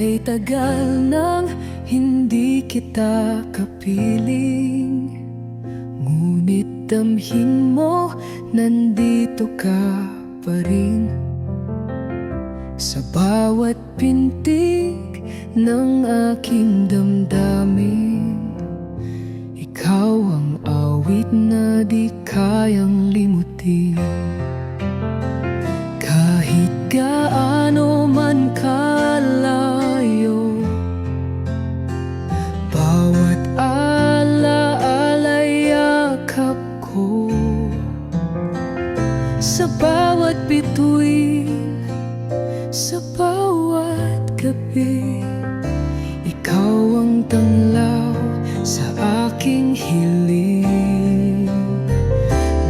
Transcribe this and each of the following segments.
Ay tagal nang hindi kita kapiling, ngunit damhin mo, nandito ka pa rin. Sa bawat pintig ng aking damdamin, ikaw ang awit na di kayang limutin. Kahit gaano man kalayo, bawat alaala yakap ko. Sa bawat bituin, sa bawat gabi, ikaw ang tanglaw sa aking hiling.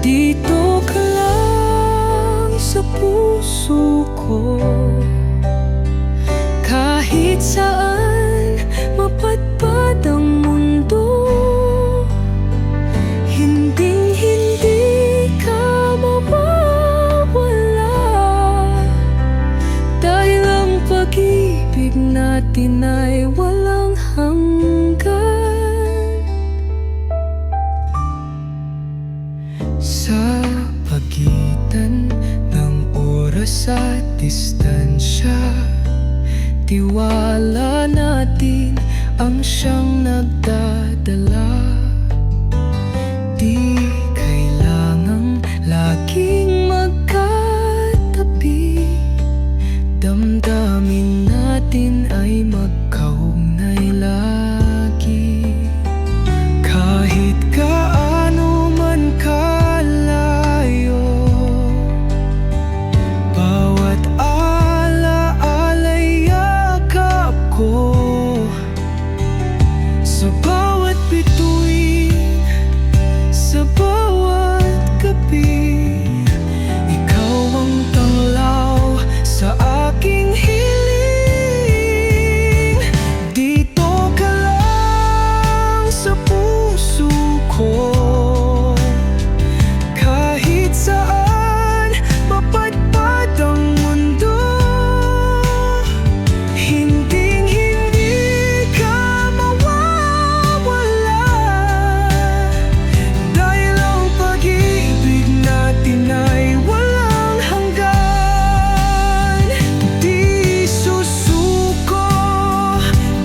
Dito ka lang sa puso ko, kahit saan mapadpad ang mundo. Hinding-hindi ka mawawala, dahil ang pag-ibig natin ay walang hanggan. Sa pagitan ng oras at distansya, tiwala natin ang siyang nagdadala. Di kailangang laging magkatabi, damdamin natin ay magkaugnay lagi. Kahit gaano man kalayo, bawat alaala'y yakap ko. Sa bawat bituin, sa bawat gabi, ikaw ang tanglaw sa aking hiling. Dito ka lang sa puso ko, kahit saan mapadpad ang mundo. Hinding-hindi ka mawawala, dahil ang pag-ibig natin ay walang hanggan. Di susuko,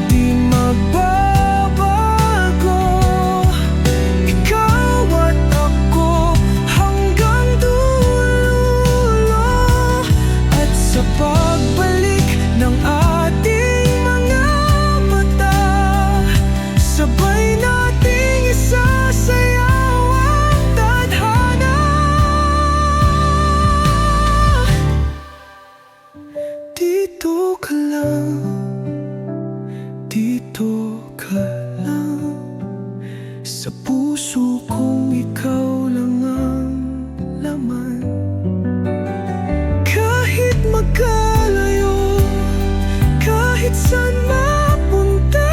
di magbabago, ikaw at ako hanggang dulo. At sa pagbalik ng ating mga mata, sabay nating isasayaw ang tadhana. Dito ka lang, dito ka lang, sa puso kong ikaw lang ang laman. Kahit magkalayo, kahit saan mapunta,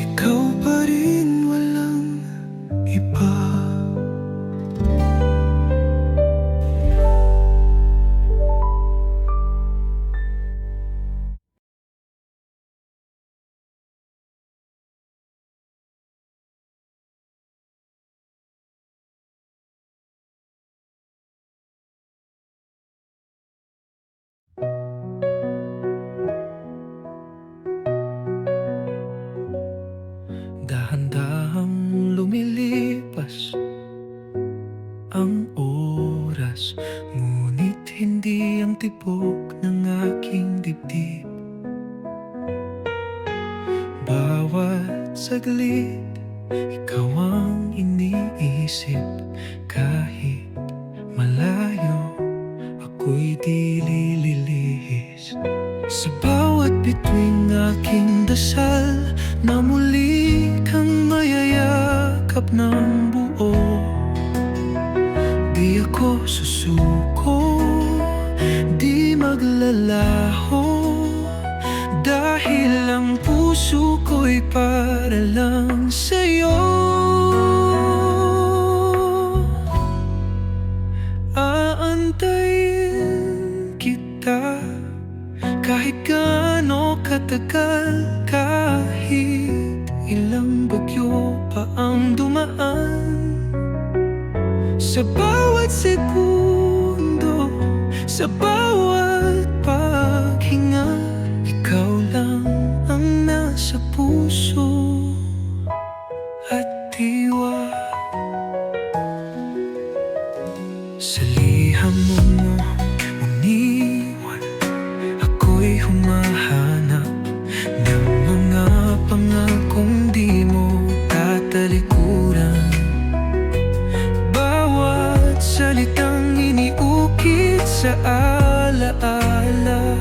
ikaw pa rin, walang iba. Dahan-dahang lumilipas ang oras, ngunit hindi ang tibok ng aking dibdib. Bawat saglit, ikaw ang iniisip. Kahit malayo, ako'y di lililihis. Sa bawat bituing aking dasal, na muli kang mayayakap ng buo. Di ako susuko, di maglalaho, dahil ang puso ko'y para lang sa'yo. Aantayin kita Kahit gaano katagal, kahit ilang bagyo pa ang dumaan, sa bawat segundo, sa bawat paghinga, ikaw lang ang nasa puso at diwa. Sa liham mo uniwan, ako'y humahanap ng mga pangakong di mo tatalikuran. Bawat salitang iniukit sa alaala,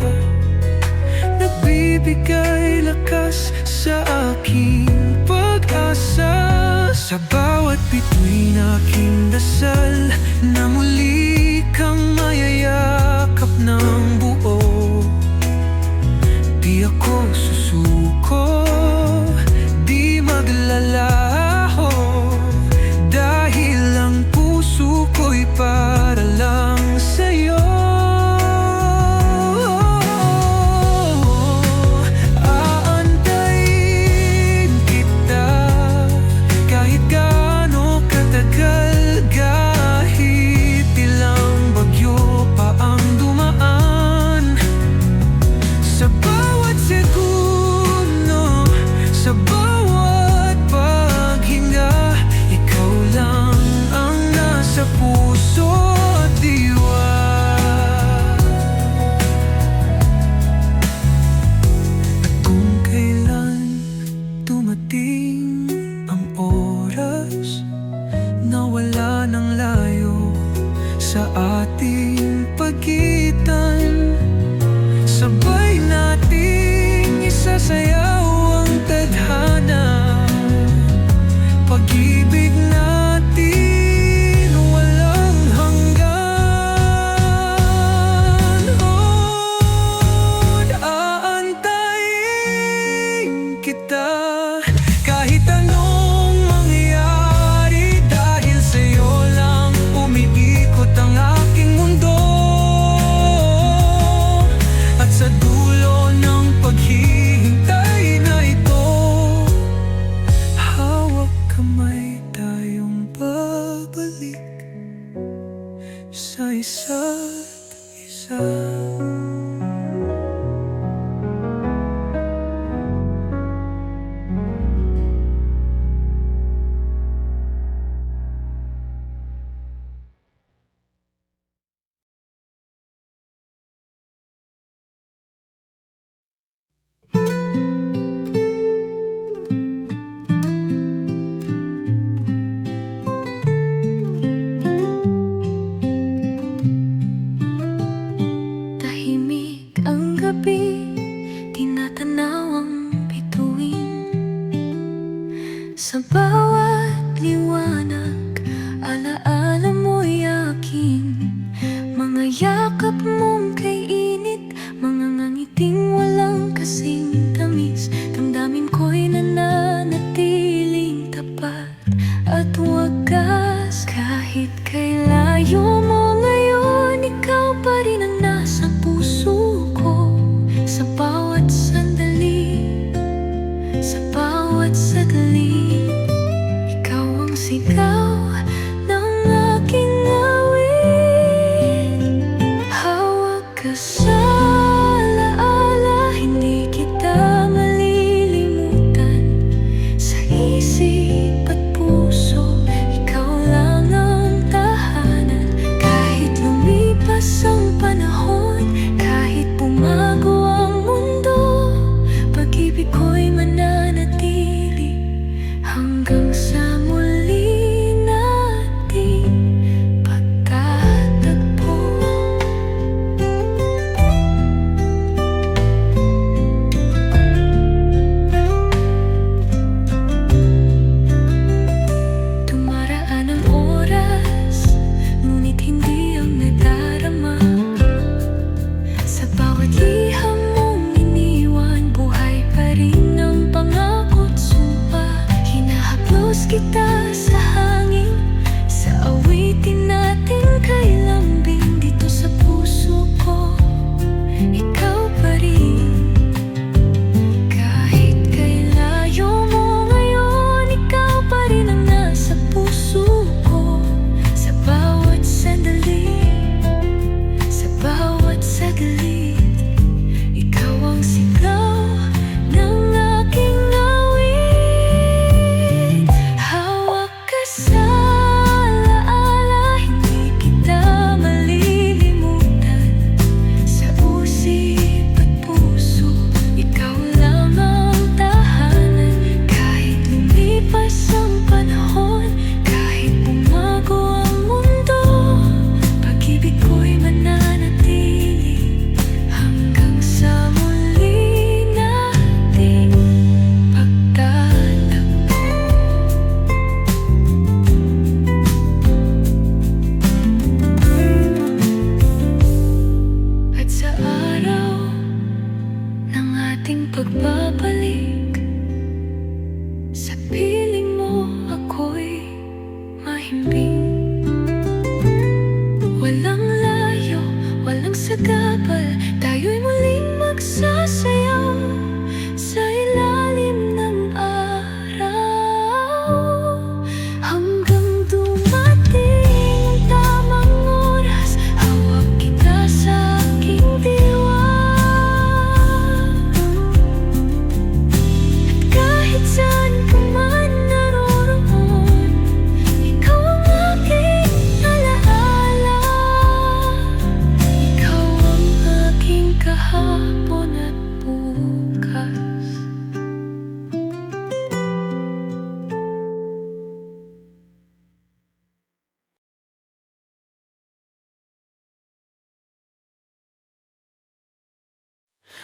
nagbibigay lakas sa aking pag-asa. Sa bawat bituin aking dasal, na muli kang mayayakap ng buo. Di ako susuko, di maglalaho, dahil ang puso ko'y para lang sa'yo. Aantayin kita kahit gaano katagal, kahit ilang bagyo pa ang dumaan. Sa bawat segundo, sa bawat paghinga, ikaw lang ang nasa puso at diwa. At kung kailan dumating ang oras na wala ng layo sa ating pagitan, sabay nating isasayaw ang tadhana. Pag-ibig natin walang hanggan. Aantayin kita kahit anong mangyari, dahil sa'yo lang umiikot ang aking mundo. At sa dulo ng paghihintay na ito, hawak kamay tayong babalik sa isa't isa. Tahimik ang gabi, tinatanaw ang bituin. Sa bawat liwanag, alaala mo'y aking mga yakap mong kay init, mga ngangiting walang kasing tamis. Damdamin ko'y nananatiling tapat at wagas. Kahit kay layo mo ngayon, ikaw pa rin ang nasa puso ko. Sa bawat sandali, sa bawat saglit, ikaw ang sigaw ng aking awit. Hawak ka sa alaala, hindi kita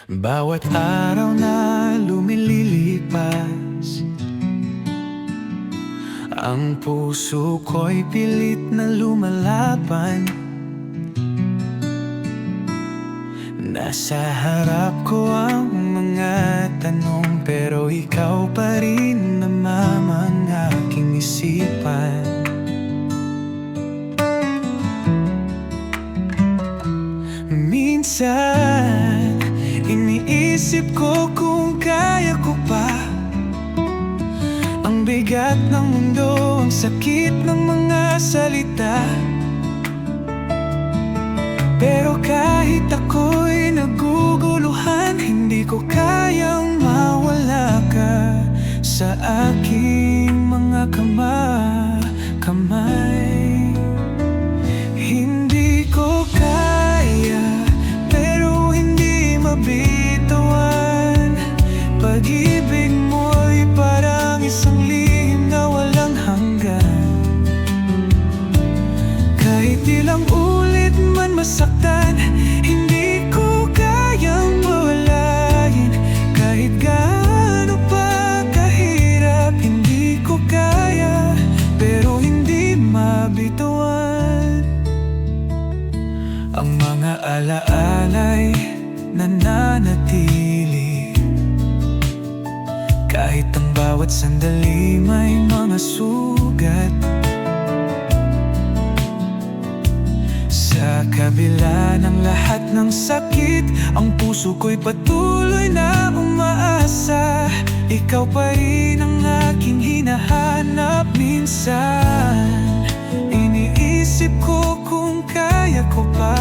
Bawat araw na lumililipas, ang puso ko'y pilit na lumalaban. Nasa harap ko ang mga tanong, pero ikaw pa rin namamang aking isipan. Minsan, iniisip ko kung kaya ko pa. Ang bigat ng mundo, ang sakit ng mga salita. Pero kahit ako'y naguguluhan, hindi ko kayang mawala ka sa aking mga kamay. Hindi ko kaya, pero hindi mabitawan. Pag-ibig mo'y parang isang lihim na walang hanggan. Kahit ilang ulit man masaktan, hindi ko kayang pawalain. Kahit gaano pa kahirap, hindi ko kaya, pero hindi mabitawan. Ang mga alaala'y nananatili, kahit ang bawat sandali may mga sugat. Sa kabila ng lahat ng sakit, ang puso ko'y patuloy na umaasa. Ikaw pa rin ang aking hinahanap. Minsan, iniisip ko kung kaya ko pa.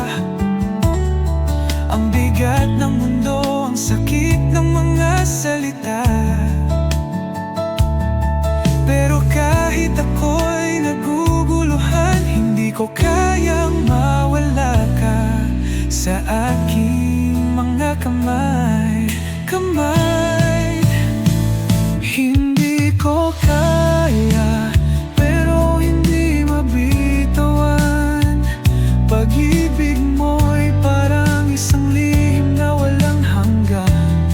Ang bigat ng mundo, ang sakit ng mga salita. Pero kahit ako'y naguguluhan, hindi ko kayang mawala ka sa aking mga kamay. Hindi ko kaya, pero hindi mabitawan. Pag-ibig mo'y parang isang lihim na walang hanggan.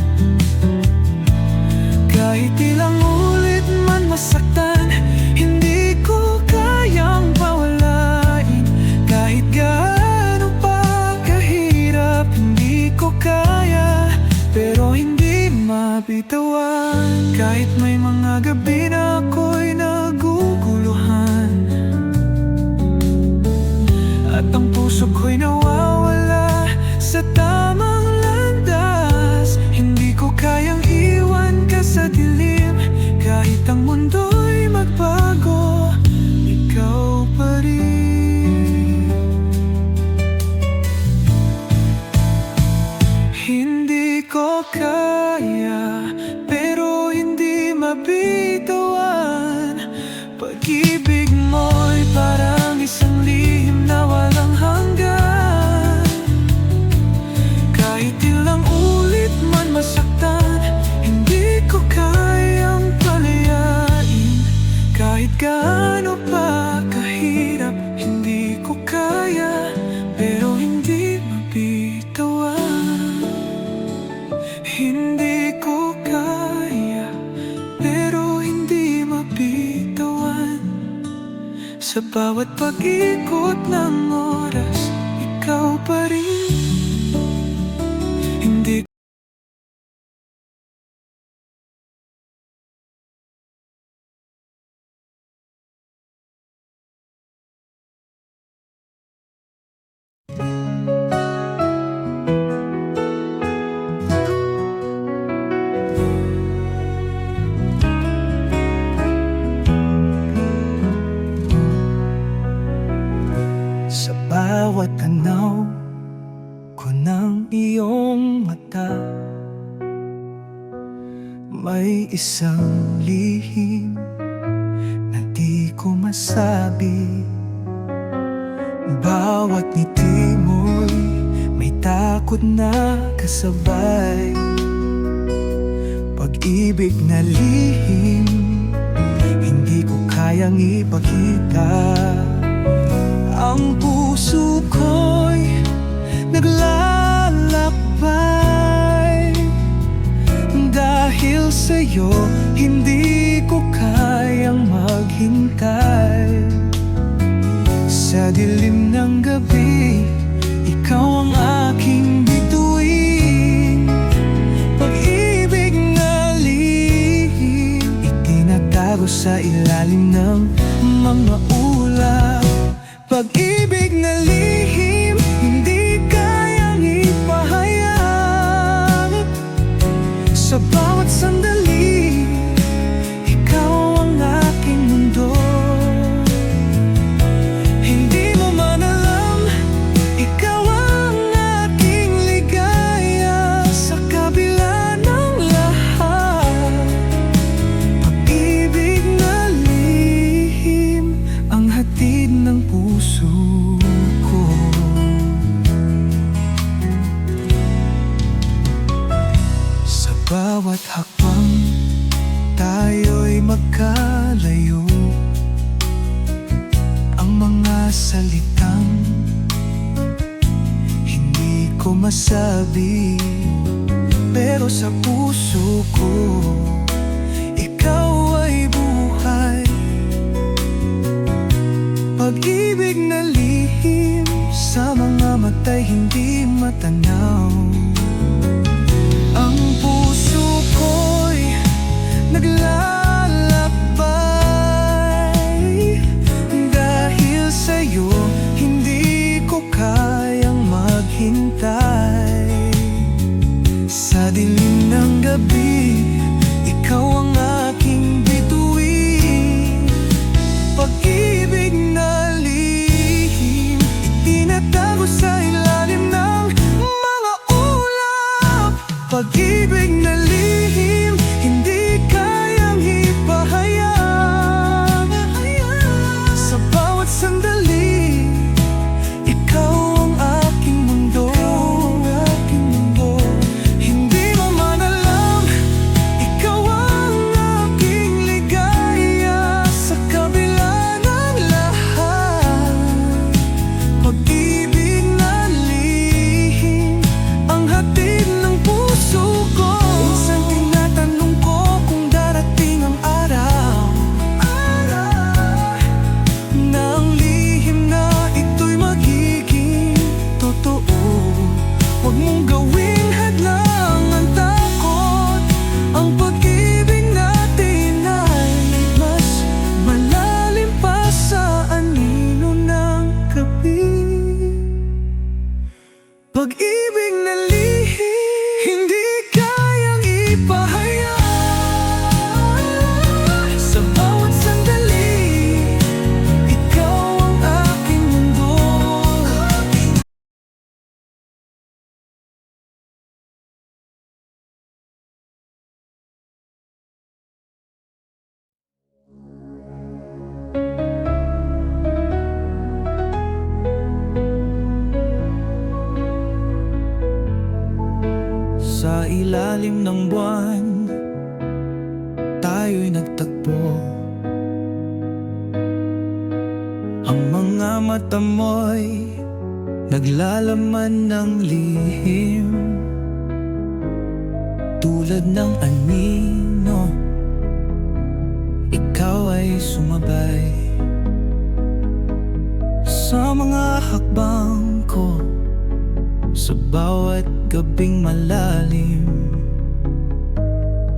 Kahit ilang ulit man masaktan, hindi ko kayang pawalain. Kahit gaano pa kahirap, hindi ko kaya, pero hindi mabitawan. Kahit may mga gabi na ako'y naguguluhan, at ang puso ko'y nawawala sa tamang landas, hindi ko kayang iwan ka sa dilim. Kahit ang mundo'y magbago, ikaw pa rin. Hindi ko kaya, pero hindi mabitawan. Pag-ibig mo'y parang isang lihim na walang hanggan. Kahit ilang ulit man masaktan, hindi ko kayang palayain. Kahit gaano pa kahirap, hindi ko kaya, pero hindi mabitawan. Hindi ko kaya, pero hindi mabitawan. Sa bawat pag-ikot ng oras, ikaw pa rin. Hindi sa bawat tanaw ko ng iyong mata, may isang lihim na di ko masabi. Bawat ngiti mo'y may takot na kasabay. Pag-ibig na lihim, hindi ko kayang ipakita. Ang puso ko'y naglalakbay kayang maghintay. Sa dilim ng gabi, ikaw ang aking bituin. Pag-ibig na lihim, itinatago sa ilalim ng mga ulap. Pag-ibig na lihim, hindi kayang ipahayag. Sa bawat sandali, ikaw ang aking mundo. Hindi mo man alam, ikaw ang aking ligaya. Sa kabila ng lahat, pag-ibig na lihim ang hatid ng puso ko. Sa bawat hakbang, tayo'y magkalayo. Ang mga salitang hindi ko masabi, pero sa puso ko, ikaw ay buhay. Pag-ibig na lihim, sa mga mata'y hindi matanaw. Ang puso ko'y naglalakbay. Dahil sa'yo, hindi ko kayang maghintay. Sa dilim ng gabi, ikaw ang aking bituin. Pag-ibig na lihim, itinatago sa ilalim ng mga ulap. Pag-ibig na lihim, hindi kayang ipahayag. Sa bawat sandali, ikaw ang aking mundo. Hindi mo man alam, ikaw ang aking ligaya. Sa kabila ng lahat, pag-ibig na lihim ang hatid ng puso ko. Minsan tinatanong ko kung darating ang araw na ang lihim na ito'y magiging totoo. Huwag mong gawing hadlang ang takot. Ang pag-ibig natin ay mas malalim pa sa anino ng gabi. Pag-ibig na lihim, hindi kayang ipahayag. Sa bawat sandali, ikaw ang aking mundo. Sa ilalim ng buwan, tayo'y nagtagpo. Ang mga mata mo'y naglalaman ng lihim. Tulad ng anino, ikaw ay sumabay sa mga hakbang ko. Sa bawat gabing malalim,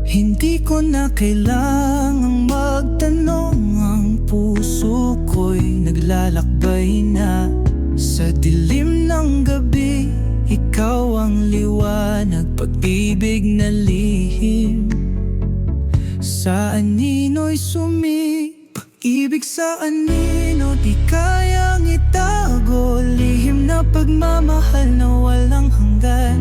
hindi ko na kailangang magtanong. Ang puso ko'y naglalakbay na. Sa dilim ng gabi, ikaw ang liwanag. Pag-ibig na lihim, sa anino'y Pag-ibig sa anino, di kayang itago. Lihim na pagmamahal na walang hanggan.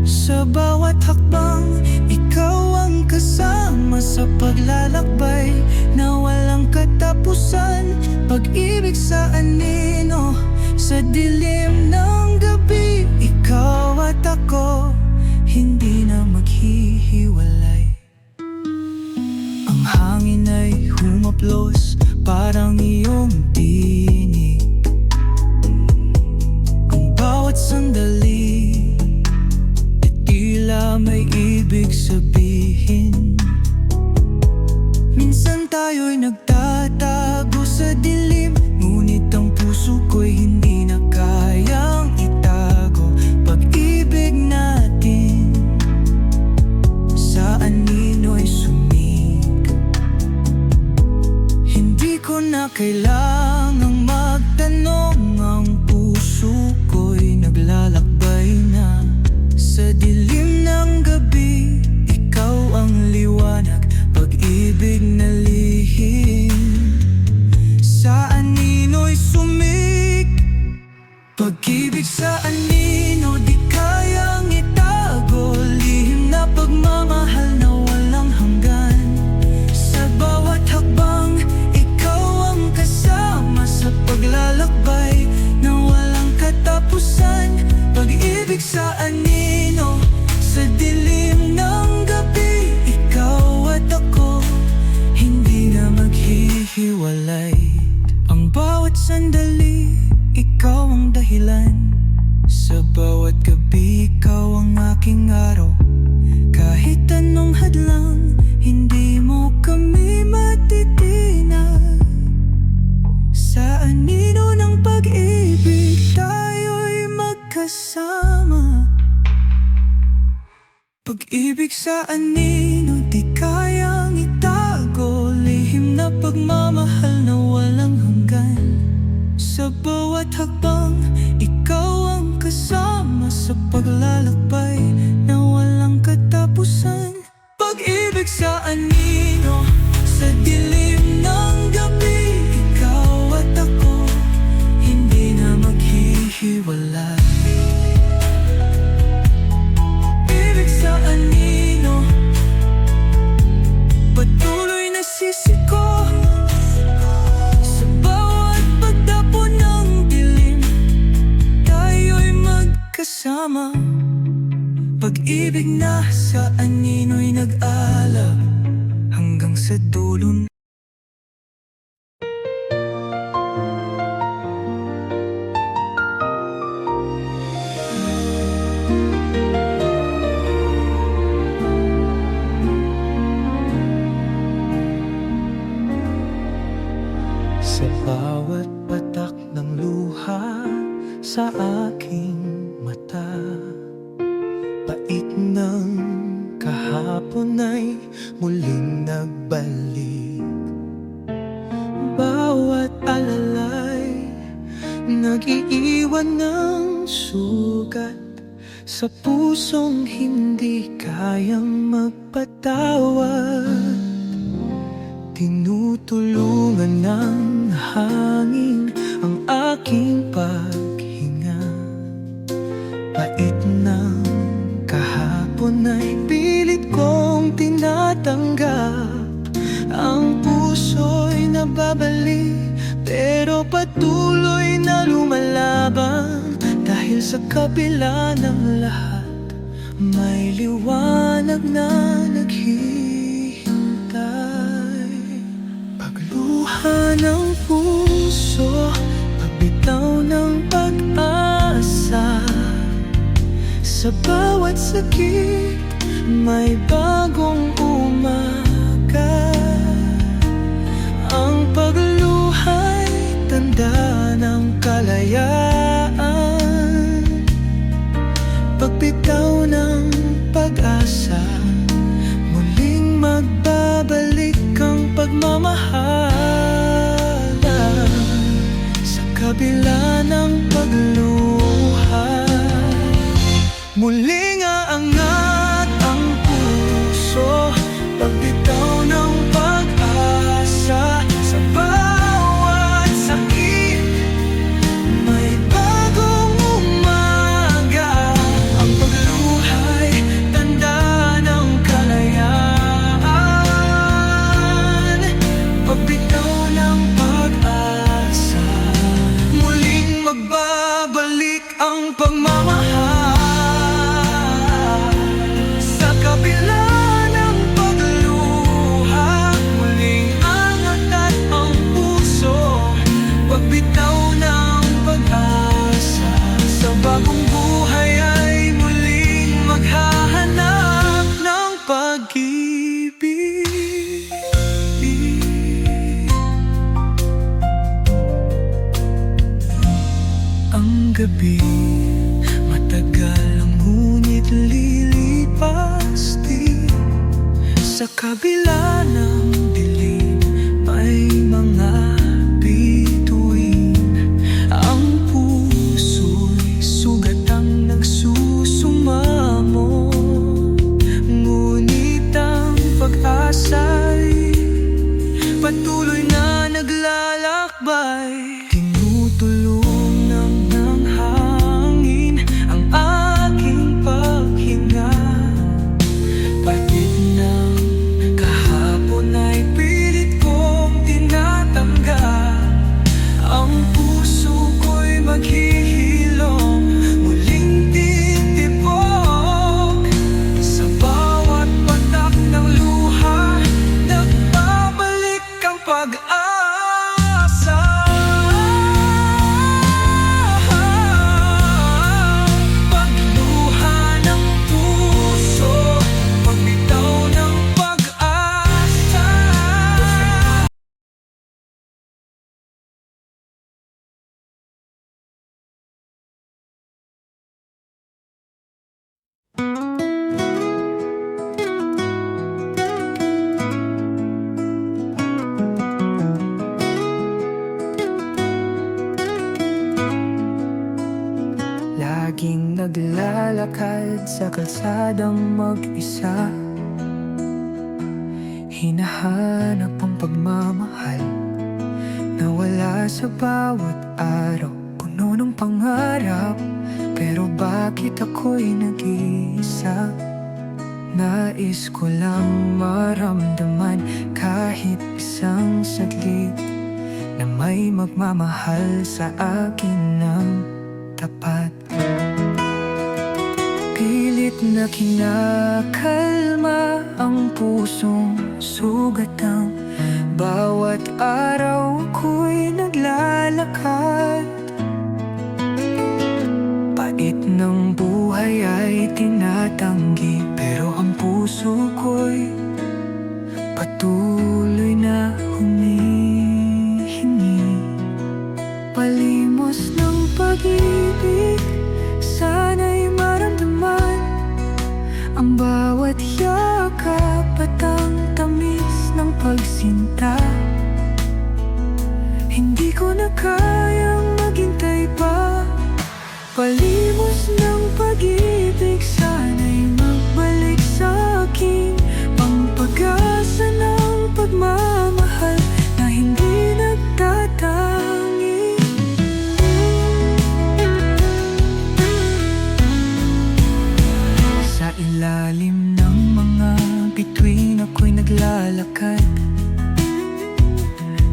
Sa bawat hakbang, ikaw ang kasama. Sa paglalakbay na walang katapusan. Pag-ibig sa anino, sa dilim ng gabi, ikaw at ako, hindi na maghihiwalay. Ang hangin ay humaplos, parang iyong tinig. Ang bawat sandali ay tila may ibig sabihin. Minsan tayo tayo'y nagtatago sa dilim, ngunit ang puso ko'y hindi na kayang itago. Pag-ibig natin sa anino'y sumig. Hindi ko na kailangang magtanong, ang puso ko'y naglalakbay na sa dilim ng gabi. Ikaw ang liwanag, pag-ibig na lihim sa anino'y sumig. Pag-ibig sa anino di kayang itago, lihim na pagmamahal na walang hanggan. Sa bawat hakbang, ikaw ang kasama sa paglalakbay na walang katapusan. Pag-ibig sa anino sa dilim ng gabi, ikaw at ako hindi na maghihiwalay. Ang bawat sandali, ikaw ang dahilan. Sa bawat gabi, ikaw ang aking araw. Kahit anong hadlang, hindi mo kami matitinag. Sa anino ng pag-ibig, tayo'y magkasama. Pag-ibig sa anino di kayang itago, lihim na pagmamahal na walang hanggan. Sa bawat hakbang, ikaw ang kasama sa paglalakbay na walang katapusan. Pag-ibig sa anino sa dilim ng gabi, ikaw at ako hindi na maghihiwalay. Sa anino, patuloy na sisiko sa bawat pagdapo ng dilim, tayo'y magkasama. Pag-ibig na sa anino'y nag-alab hanggang sa dulo. Sa bawat patak ng luha sa aking mata, pait ng kahapon ay muling nagbalik. Bawat alalay nag-iiwan ng sugat sa pusong hindi kayang magpatawad. Tinutulungan ng hangin ang aking paghinga. Pait ng kahapon ay pilit kong tinatanggap. Ang puso'y nababali, pero patuloy na lumalaban. Dahil sa kabila ng lahat, may liwanag na naghihintay. Pagluha ng puso, pagbitaw ng pag-asa. Sa bawat sakit, may bagong umaga. Ang pagluha'y tanda ng kalayaan. Pagbitaw ng pag-asa, muling magbabalik ang pagmamahalan. Sa kabila ng pagluha, muling aangat ang puso. Pagbitaw ng pag-asa, sa bawat sakit, may bagong umaga. Ang pagluha'y tanda ng kalayaan. Pagbitaw ng pag-asa, muling magbabalik Sa kabila ng dilim, may mga bituin. Ang puso'y sugatang nagsusumamo, ngunit ang pag-asa'y patuloy na naglalakbay. Tinutulong ng hangin ang aking paghinga. Pagit ng kahapon ay pilit kong tinatanggap. Ang puso ko'y maghihilom, muling titibok. Sa bawat patak ng luha, nagbabalik ang pag-asa. Pagluha ng puso, pagbitaw ng pag-asa. Laging naglalakad sa kalsadang mag-isa, hinahanap ang pagmamahal na wala sa bawat araw. Puno ng pangarap, pero bakit ako'y nag-iisa? Nais ko lang maramdaman kahit isang saglit na may magmamahal sa akin ng tapat. Pilit na kinakalma ang pusong sugatang bawat araw ko'y naglalakad. Pait ng buhay ay tinatanggi, pero ang puso ko'y patuloy na humihingi. Palimos ng pag-ibig, sana'y maramdaman ang bawat yakap at ang tamis ng pagsinta. Hindi ko na kayang maghintay pa. Palimos ng pag-ibig, sana'y magbalik sa akin ang pag-asa ng pagmamahal na hindi nagtatangi. Sa ilalim ng mga bituin ako'y naglalakad.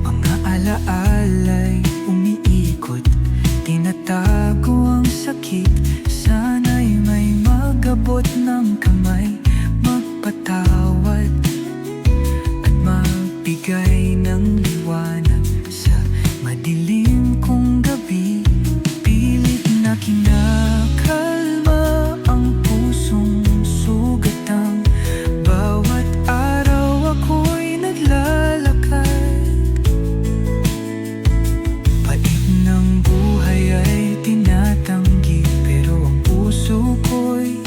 Mga alaala'y umiikot, tinatago ang sakit. Sana'y may mag-abot ng kamay, magpatawad at magbigay ng liwanag sa madilim kong gabi. Pilit na kinakalma ang pusong sugatang bawat araw ako'y naglalakad. Pait ng buhay ay tinatanggi, pero ang puso ko'y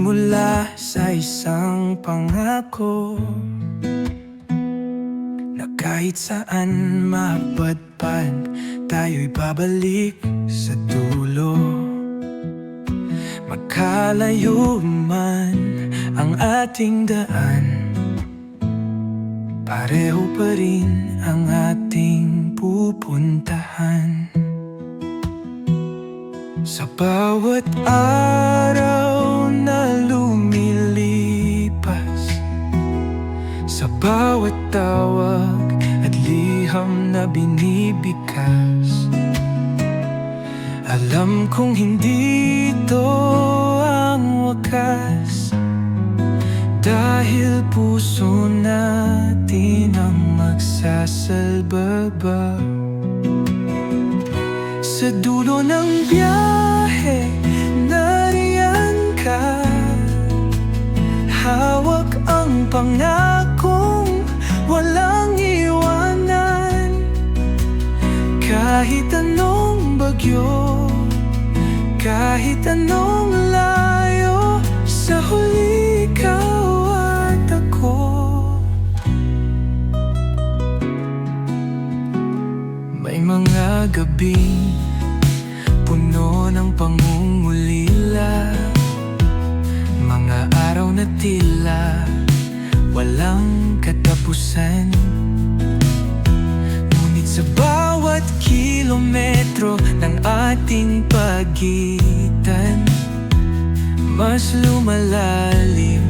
Nagsimula sa isang pangako na kahit saan mapadpad, tayo'y babalik sa dulo. Magkalayo man ang ating daan, pareho pa rin ang ating pupuntahan. Sa bawat araw na lumilipas, sa bawat tawag at liham na binibigkas, alam kong hindi ito ang wakas, dahil puso natin ang magsasalbaba. Sa dulo ng biyahe, nariyan ka, hawak ang pangakong walang iwanan. Kahit anong bagyo, kahit anong layo, sa huli ikaw at ako. May mga gabing puno ng pangungulila, mga araw na tila walang katapusan. Ngunit sa bawat kilometro ng ating pagitan, mas lumalalim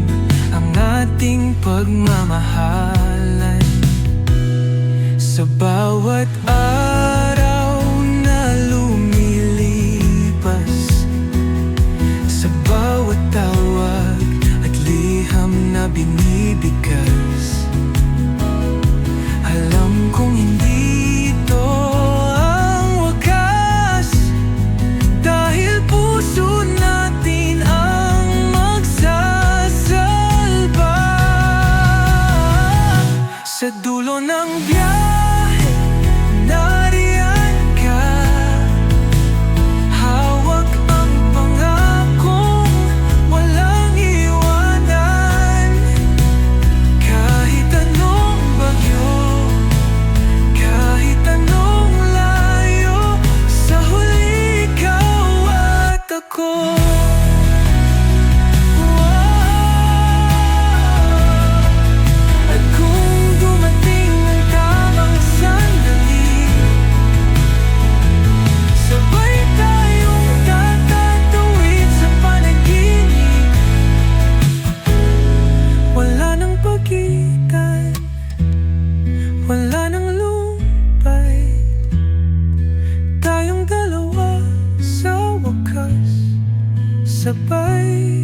ang ating pagmamahalan. Sa bawat araw na lumilipas, sa bawat tawag at liham na binibigkas, alam kong hindi ito ang wakas, dahil puso natin ang magsasalba. Sa dulo ng biyahe, nariyan ka, hawak ang pangakong walang iwanan. Kahit anong bagyo, kahit anong layo, sa huli ikaw at ako. At kung dumating ang tamang sandali, sabay tayong tatatawid sa panaginip. Wala nang pagitan, wala nang lumbay, tayong dalawa sa wakas, sabay.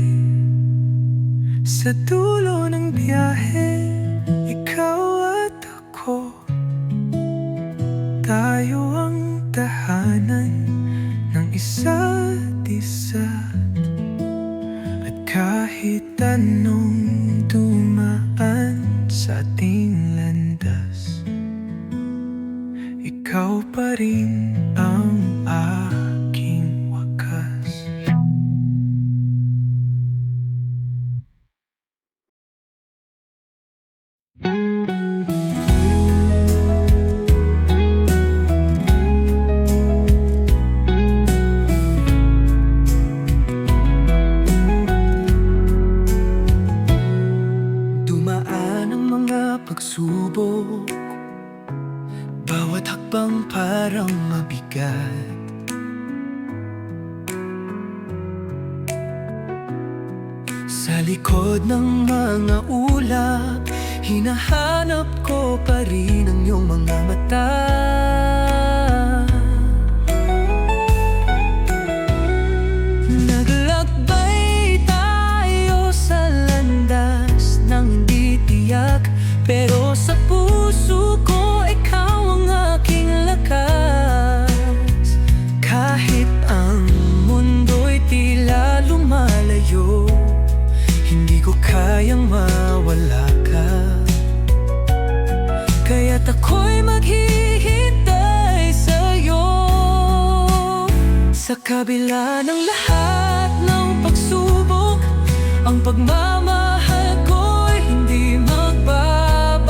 Sa dulo ng biyahe, ikaw at ako, tayo ang tahanan ng isa't isa. At kahit anong dumaan sa ating landas, ikaw pa rin ang aking wakas. Dumaan ang mga pagsubok, bawat hakbang parang mabigat. Sa likod ng mga ulap, hinahanap ko pa rin ang iyong mga mata. Naglakbay tayo sa landas ng hindi tiyak, pero sa puso ko ikaw ang aking lakas. Kahit ang mundo'y tila lumalayo, hindi ko kayang mawala ka. Kaya't ako'y maghihintay sa'yo. Sa kabila ng lahat ng pagsubok, ang pagmamahal ko'y hindi magbabago.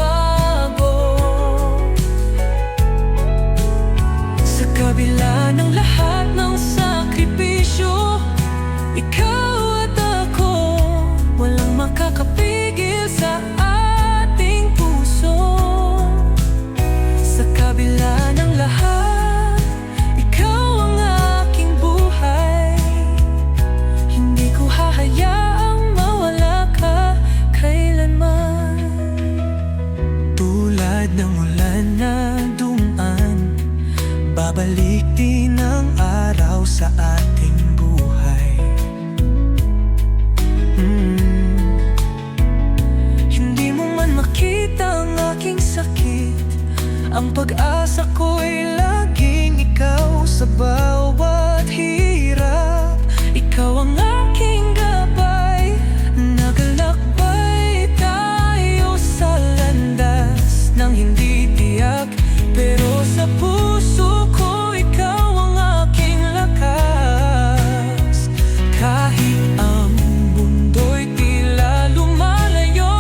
Sa kabila ng lahat ng sakripisyo, ikaw at ako, walang makakapigil sa ating puso. Sa kabila ng lahat, ikaw ang aking buhay. Hindi ko hahayaang mawala ka kailanman. Tulad ng ulan na dumaan, babalik din ang araw sa ating buhay. Hindi mo man makita ang aking sakit, ang pag-asa ko'y laging ikaw sa bawat hirap. Ikaw ang aking gabay, nagalakbay tayo sa landas ng hindi tiyak. Pero sa puso ko, ikaw ang aking lakas. Kahit ang mundo'y tila lumalayo,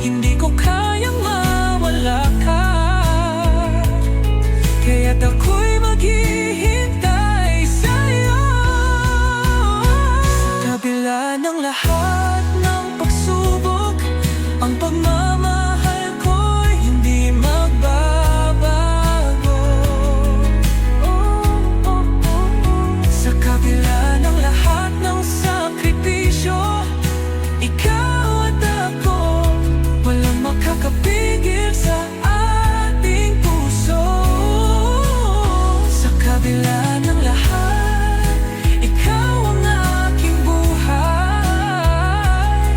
hindi ko kayang mawala ka. Kaya't ako'y maghihintay sa'yo. Sa kabila ng lahat ng pagsubok, ang pagmamahal ko'y hindi magbabago. Sa kabila ng lahat ng sakripisyo, ikaw at ako, walang makakapigil sa ating puso. Sa kabila ng lahat, ikaw ang aking buhay.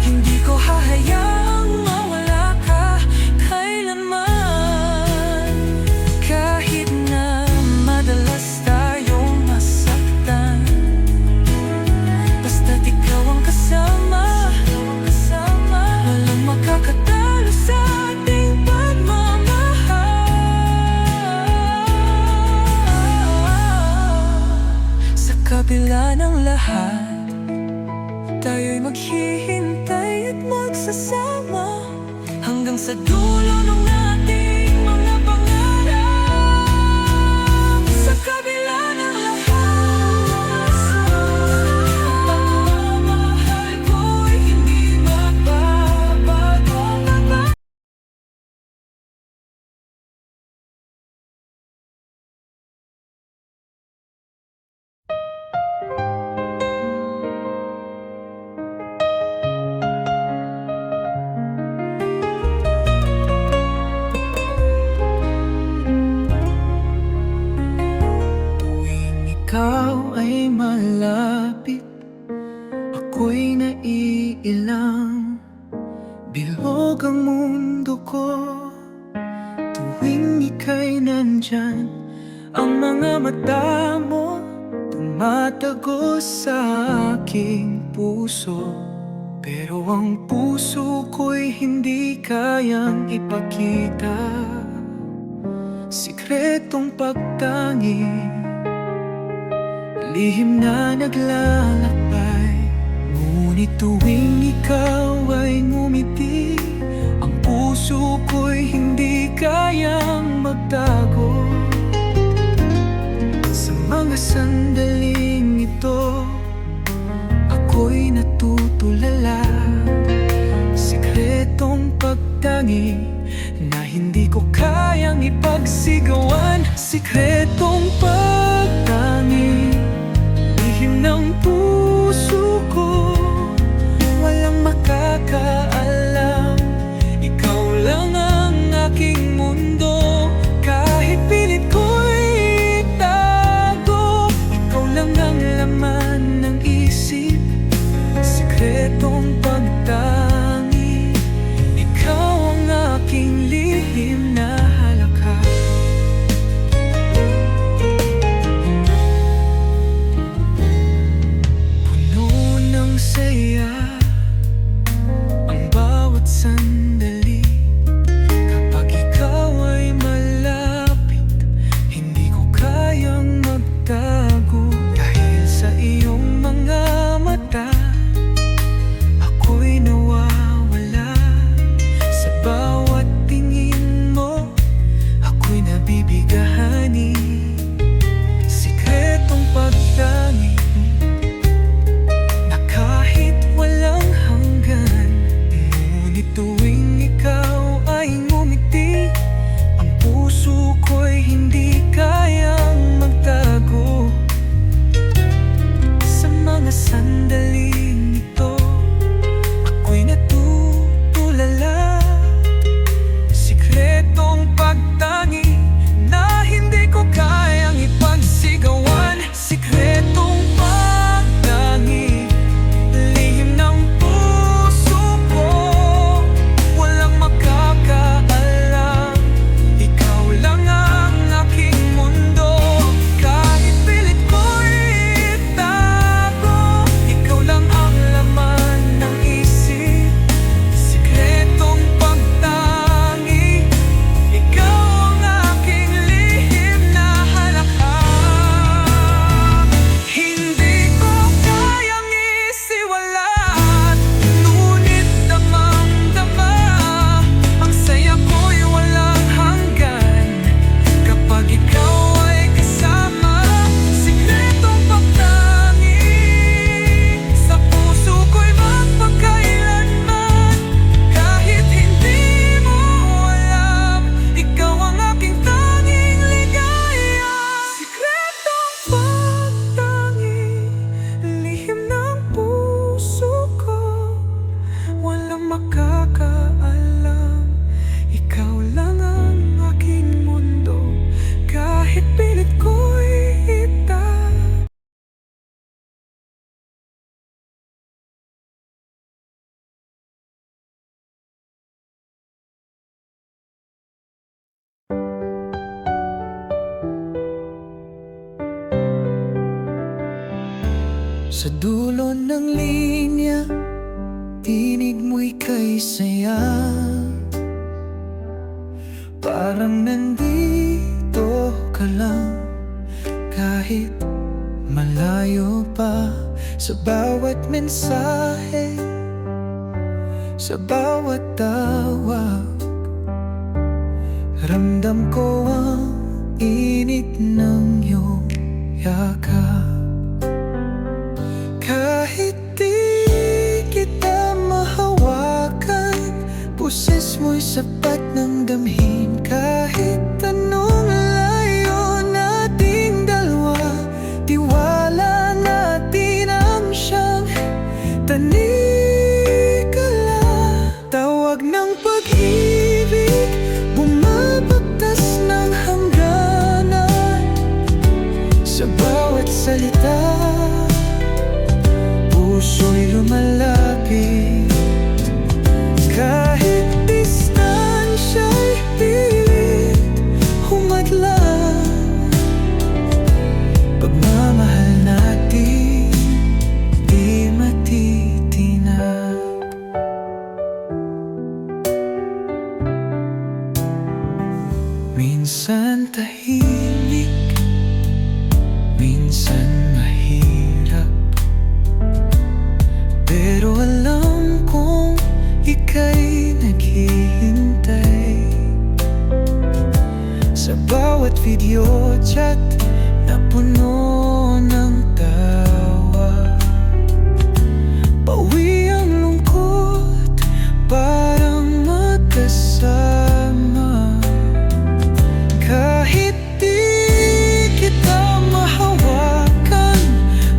Hindi ko hahayaang mawala ka kailanman. Kahit na madalas tayong masaktan, basta't ikaw ang kasama, walang makakatalo sa ating pagmamahal. Sa kabila ng lahat, tayo'y maghihintay at magsasama hanggang sa dulo ng ating mga pangarap. Sa kabila ng lahat, ang pagmamahal ko'y hindi magbabago. Tuwing ikaw ay malapit, ako'y naiilang. Bilog ang mundo ko tuwing ika'y nandyan. Ang mga mata mo tumatagos sa aking puso, pero ang puso ko'y hindi kayang ipakita. Sikretong pagtangi, lihim na naglalakbay. Ngunit tuwing ikaw ay ngumiti, ang puso ko'y hindi kayang magtago. Sa mga sandaling ito, ako'y natutulala. Sikretong pagtangi na hindi ko kayang ipagsigawan. Sikretong pagtangi, lihim ng puso ko, walang makakaalam. Ikaw lang ang aking mundo, kahit pilit ko'y itago. Ikaw lang ang laman ng isip, sikretong pagtangi. Ikaw ang aking lihim na halakha. Sa dulo ng linya, tinig mo'y kay saya. Parang nandito ka lang, kahit malayo pa. Sa bawat mensahe, sa bawat tawag, ramdam ko ang init ng iyong yakap. Kahit di kita mahawakan, boses mo'y sapat ng damhin. Kahit anong layo nating dalawa, tiwala natin ang siyang tanikala. Tawag ng pag-ibig, bumabagtas ng hangganan. Sa bawat salita, puso'y lumalapit. Kahit distansya'y pilit humadlang, pagmamahal natin di matitinag. Minsan tahimik, minsan mahirap, pero alam kong ika'y naghihintay. Sa bawat video chat na puno ng tawa, pauwi ang lungkot, parang magkasama. Kahit di kita mahawakan,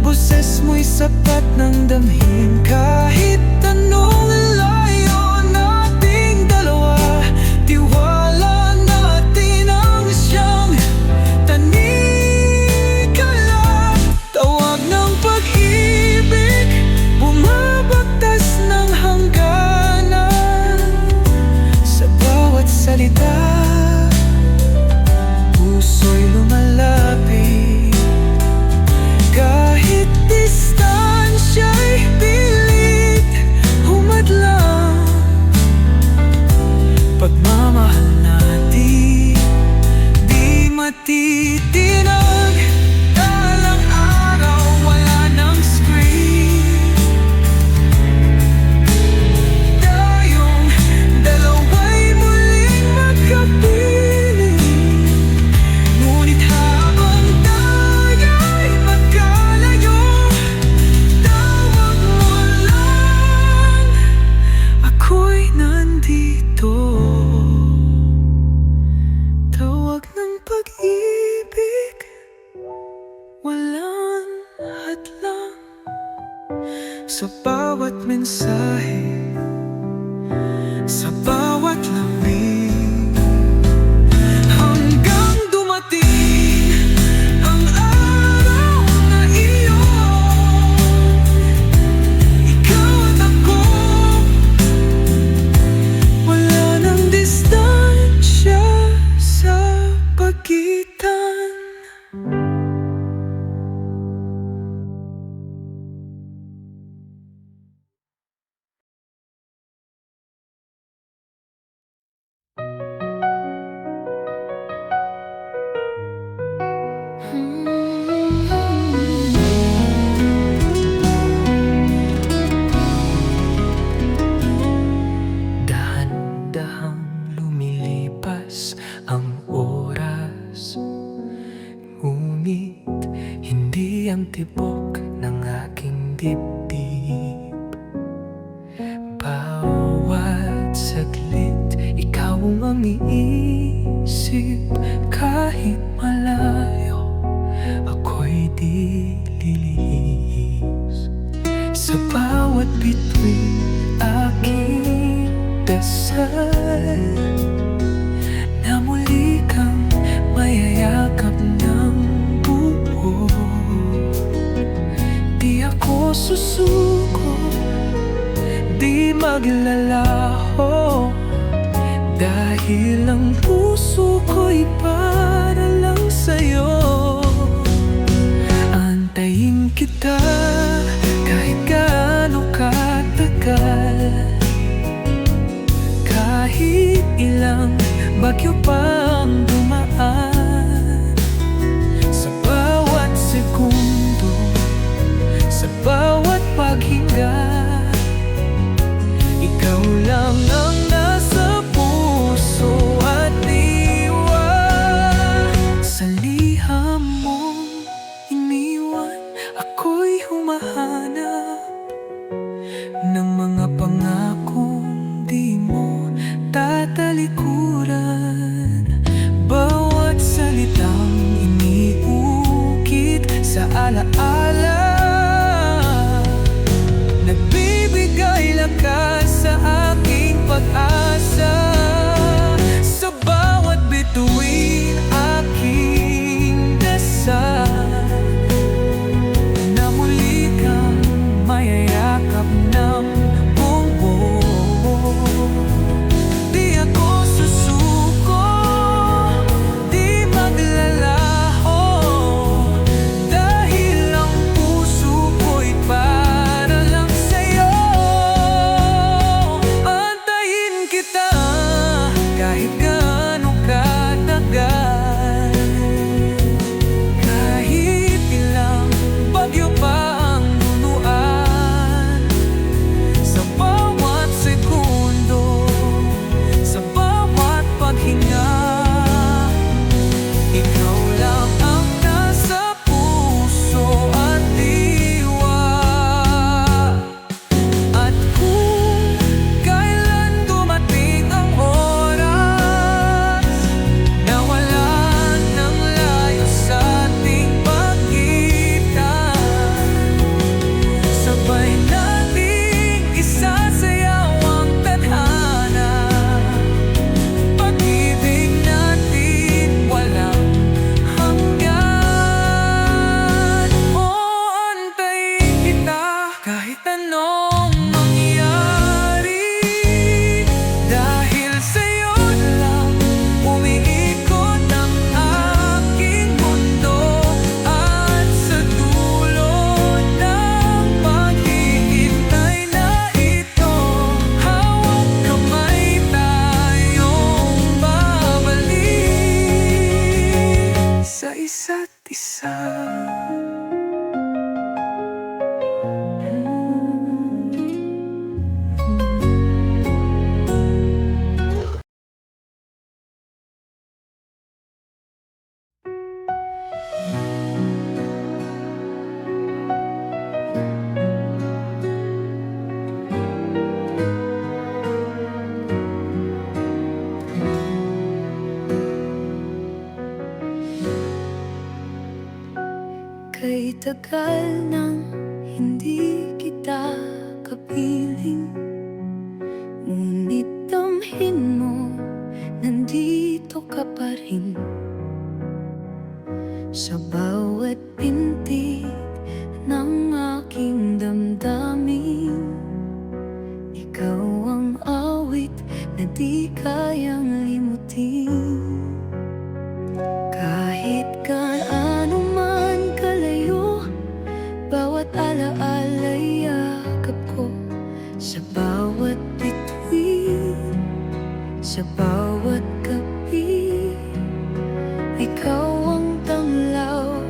boses mo'y sapat ng damhin. Kahit anong layo nating dalawa, tiwala natin ang siyang tanikala. Tawag ng pag-ibig, bumabagtas ng hangganan. Sa bawat salita, puso'y lumalapit. Kahit distansya'y pilit humadlang, pagmamahal natin di matitinag. Dalang araw, wala ng screen, tayong dalawa'y muling magkapiling. Ngunit habang tayo'y magkalayo, tawag mo lang, ako'y nandito. Tawag ng pag-ibig, walang hadlang. Sa bawat mensahe, sa bawat lambing, hanggang dumating ang araw na iyon. Ikaw at ako, wala nang distansya sa pagitan. Dahan-dahang lumilipas ang oras, ngunit hindi ang tibok ng aking dibdib. Bawat saglit, ikaw ang iisip. Kahit malayo, ako'y di lilihis. Sa bawat bituin, aking dasal na muli kang mayayakap ng buo. Di ako susuko, di maglalaho, dahil ang puso ko'y para lang sa'yo. Antayin kita bagyo pang dumaan. Sa bawat segundo, sa bawat paghinga, ikaw lang ang nasa puso at diwa. Sa liham mong iniwan, ako'y humahanap ng mga pangakong di mo tatalikuran. Bawat salitang iniukit sa alaala, nagbibigay lakas sa aking pag-asa. Sa bawat bituin aking dasal, na muli kang mayayakap ng buo. Di ako susuko, di maglalaho, dahil ang puso ko'y para lang sa'yo. Antayin kita kahit gaano katagal, kahit ilang bagyo pa ang nunuan. Sa bawat segundo, sa bawat paghinga, ikaw lang ang nasa puso at diwa. At kung kailan dumating ang oras na wala nang layo sa ating pagitan, sabay nating isasayaw ang tadhana. Pag-ibig natin walang hanggan. O antayin kita kahit anong mangyari, dahil sa'yo lang umiikot ang aking mundo. At sa dulo ng paghihintay na ito, hawak kamay tayong babalik sa isa't isa. Kay tagal nang hindi kita kapiling, ngunit damhin mo, nandito ka pa rin. Sa bawat pintig ng aking damdamin, ikaw ang awit na di kayang limutin. Kahit gaano man kalayo, bawat alaala'y yakap ko. Sa bawat bituin, sa bawat gabi, ikaw ang tanglaw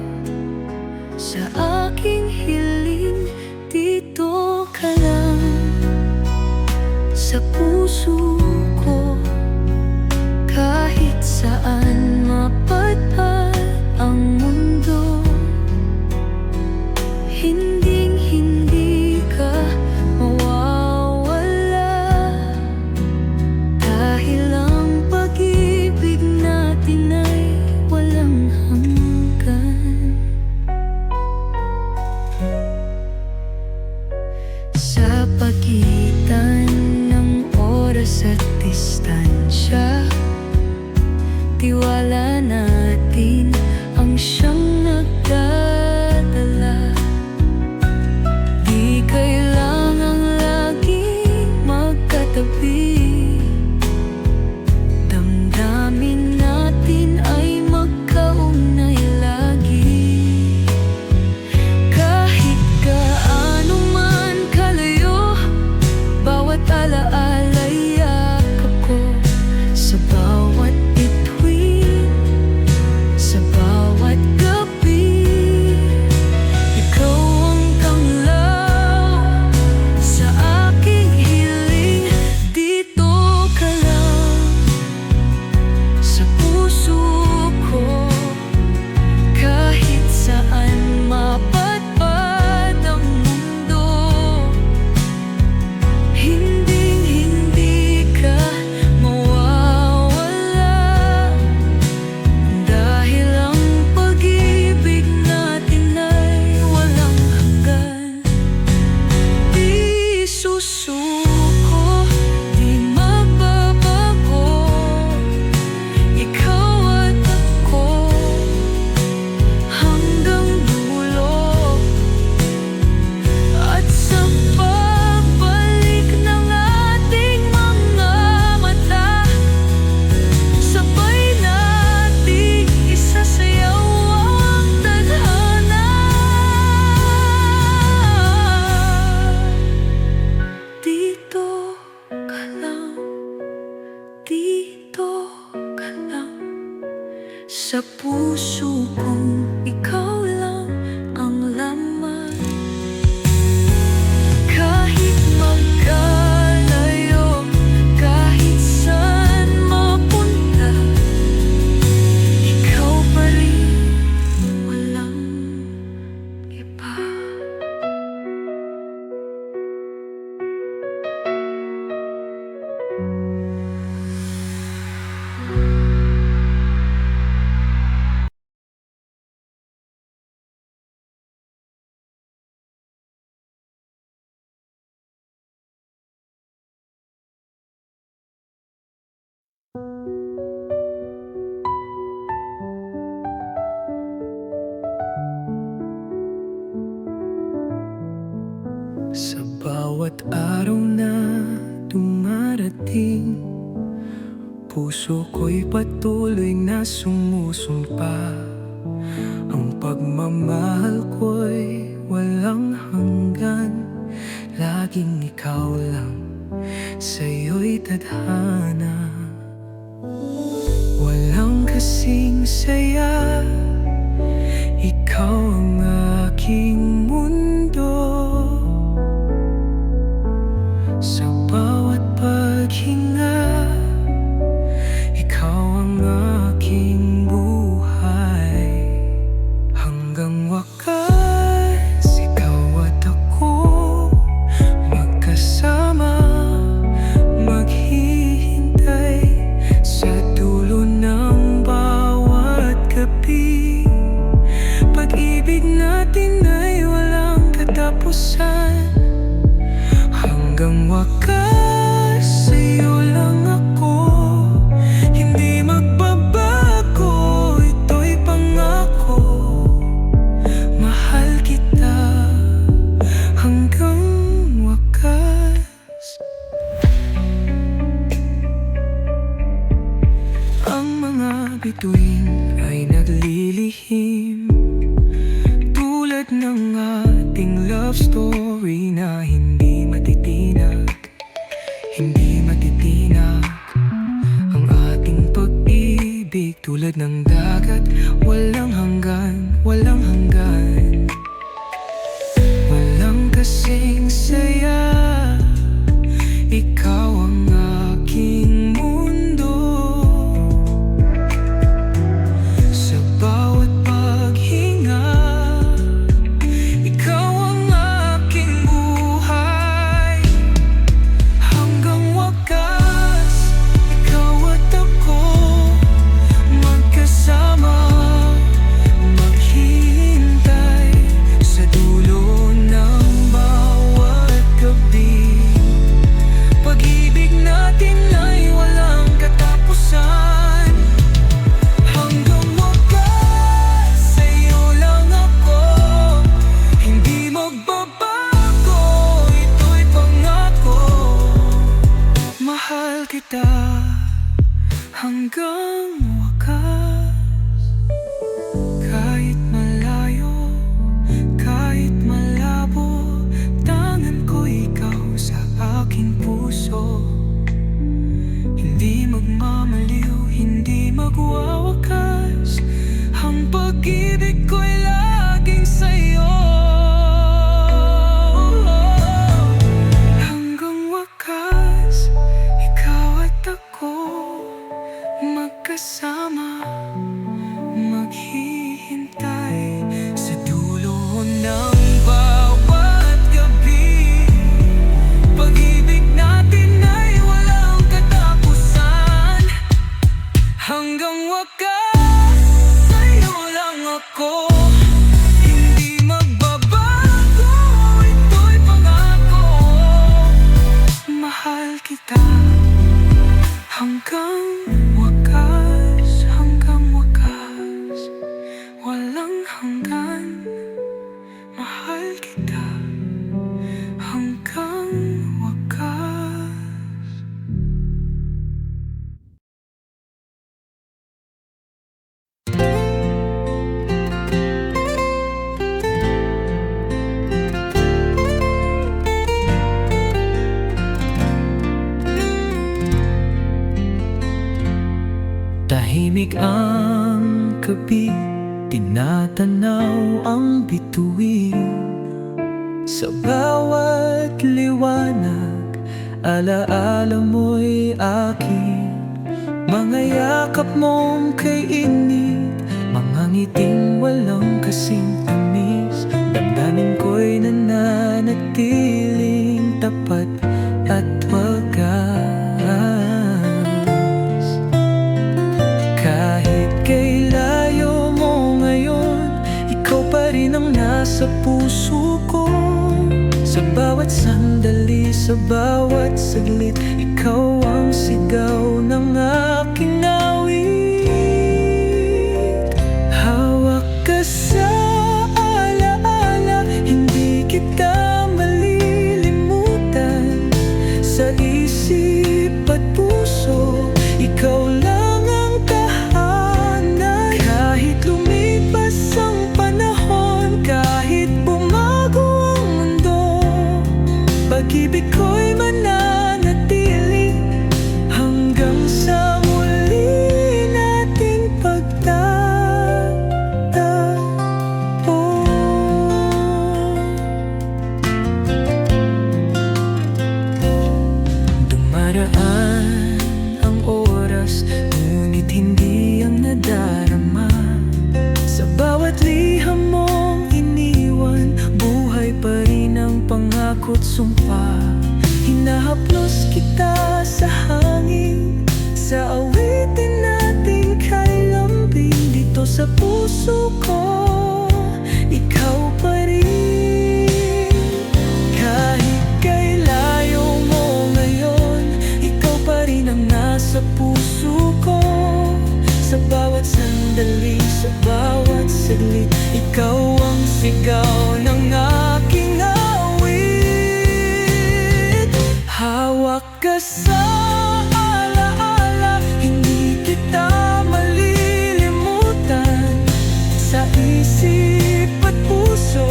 ka lang. Sa puso kong ikaw lang ang laman. Kahit magkalayo, kahit saan mapunta, ikaw pa rin, walang iba. Sa bawat araw na dumarating, puso ko'y patuloy na sumusumpa. Ang pagmamahal ko'y walang hanggan, laging ikaw lang, sa'yo'y tadhana. Walang kasing saya, ikaw ang aking mundo. Sa bawat paghinga, ikaw ang aking buhay. Hanggang wakas, ikaw at ako magkasama, maghihintay sa dulo ng bawat gabi. Pag-ibig natin ay walang katapusan. Hanggang wakas, sa'yo lang ako, hindi magbabago, ito'y pangako. Mahal kita hanggang wakas. Ang mga bituin ay naglilihim, tulad ng ating love story na hindi matitinag, hindi matitinag. Ang ating pag-ibig tulad ng dagat, walang hanggan, walang hanggan. Walang kasing saya, ikaw ang aking mundo. Sa bawat paghinga, ikaw ang aking buhay. Hanggang wakas, ikaw at ako magkasama, maghihintay sa dulo ng bawat gabi. Pag-ibig natin ay walang katapusan. Hanggang wakas, sa'yo lang ako, hindi magbabago, ito'y pangako. Mahal kita hanggang wakas. Kahit malayo, kahit malabo, tangan ko ikaw sa aking puso. Hindi magmamaliw, hindi magwawakas, ang pag-ibig ko'y laging sa'yo. Hanggang wakas, ikaw at ako magkasama, maghihintay sa dulo ng bawat gabi. Pag-ibig natin ay walang katapusan. Hanggang wakas, sa'yo lang ako, hindi magbabago, ito'y pangako. Mahal kita hanggang wakas, hanggang wakas, walang hanggan. Mahal kita hanggang wakas. Tahimik ang gabi, tinatanaw ang bituin. Sa bawat liwanag, alaala mo'y akin. Mga yakap mong kay init, mga ngiting walang kasing tamis. Damdamin ko'y nananatiling tapat at wagas. Kahit kay layo mo ngayon, ikaw pa rin ang nasa puso ko. Sa bawat sandali, sa bawat saglit, ikaw ang sigaw ng aking awit. Hawak ka sa alaala, hindi kita malilimutan. Sa isip at puso, ikaw lang ang tahanan. Kahit lumipas ang panahon, kahit bumago ang mundo, pag-ibig ko'y mananatili hanggang sa muli nating pagtatagpo. Dumaraan ang oras, ngunit hindi ang nadarama. Sa bawat liham mong iniwan, buhay pa rin ang pangako't sumpa. Hinahaplos kita sa hangin, sa awitin nating kay lambing. Dito sa puso ko, ikaw pa rin. Kahit kay layo mo ngayon, ikaw pa rin ang nasa puso ko. Sa bawat sandali, sa bawat saglit, ikaw ang sigaw ng aking awit. Hawak ka sa alaala, hindi kita malilimutan. Sa isip at puso,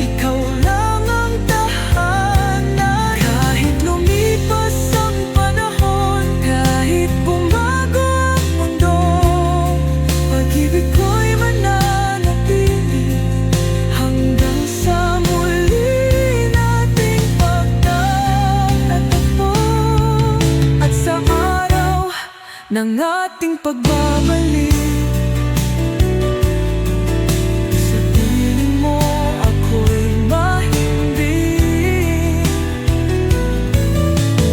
ikaw lang ang tahanan. Kahit lumipas ang panahon, kahit bumago ang mundo, pag-ibig ko'y mananatili hanggang sa muli nating pagtatagpo. At sa araw ng ating pagbabalik, sa piling mo ako'y mahimbing.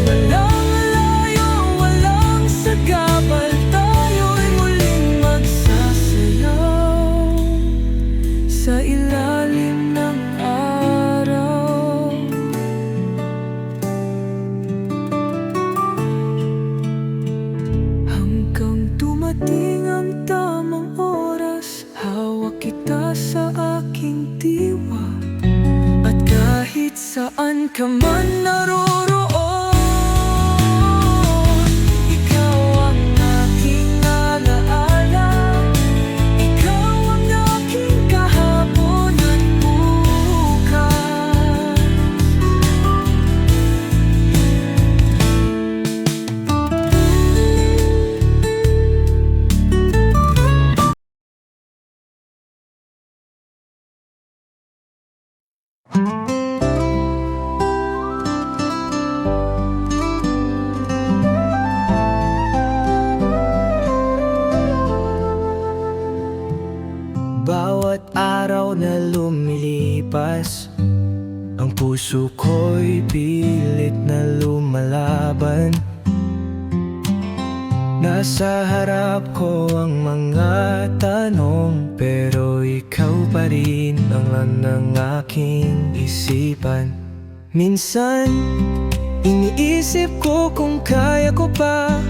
Walang layo, walang sagabal, tayo'y muling magsasayaw sa ilalim ng araw. Hanggang dumating ang tamang oras, hawak kita sa aking diwa. At kahit saan ka man naroroon, ikaw ang aking alaala. Ikaw ang aking kahapon at bukas. Bawat araw na lumilipas, ang puso ko'y pilit na lumalaban. Nasa harap ko ang mga tanong, pero ikaw pa rin ang ng aking isipan. Minsan, iniisip ko kung kaya ko pa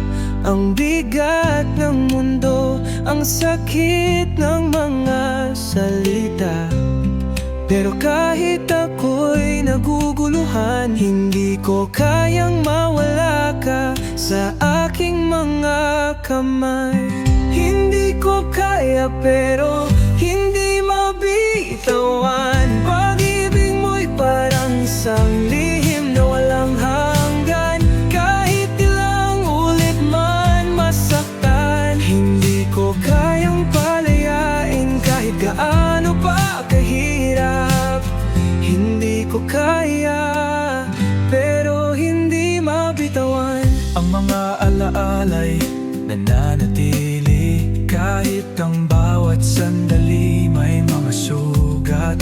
ang bigat ng mundo, ang sakit ng mga salita. Pero kahit ako'y naguguluhan, hindi ko kayang mawala ka sa aking mga kamay. Hindi ko kaya pero hindi mabitawan. Pag-ibig mo'y parang isang lihim na walang hanggan. Kahit ilang ulit man masaktan, hindi ang bawat sandali may mga sugat.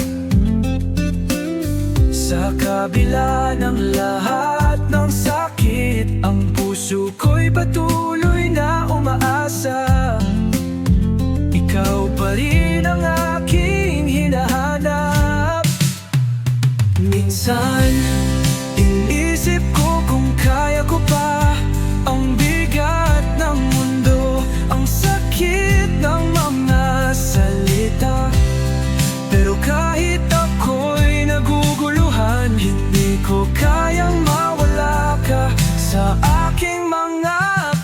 Sa kabila ng lahat ng sakit, ang puso ko'y patuloy na umaasa. Ikaw pa rin ang aking hinahanap. Minsan, inisip ko kung kaya ko pa ang bigat ng mundo, ang sakit ng mga salita. Pero kahit ako'y naguguluhan, hindi ko kayang mawala ka sa aking mga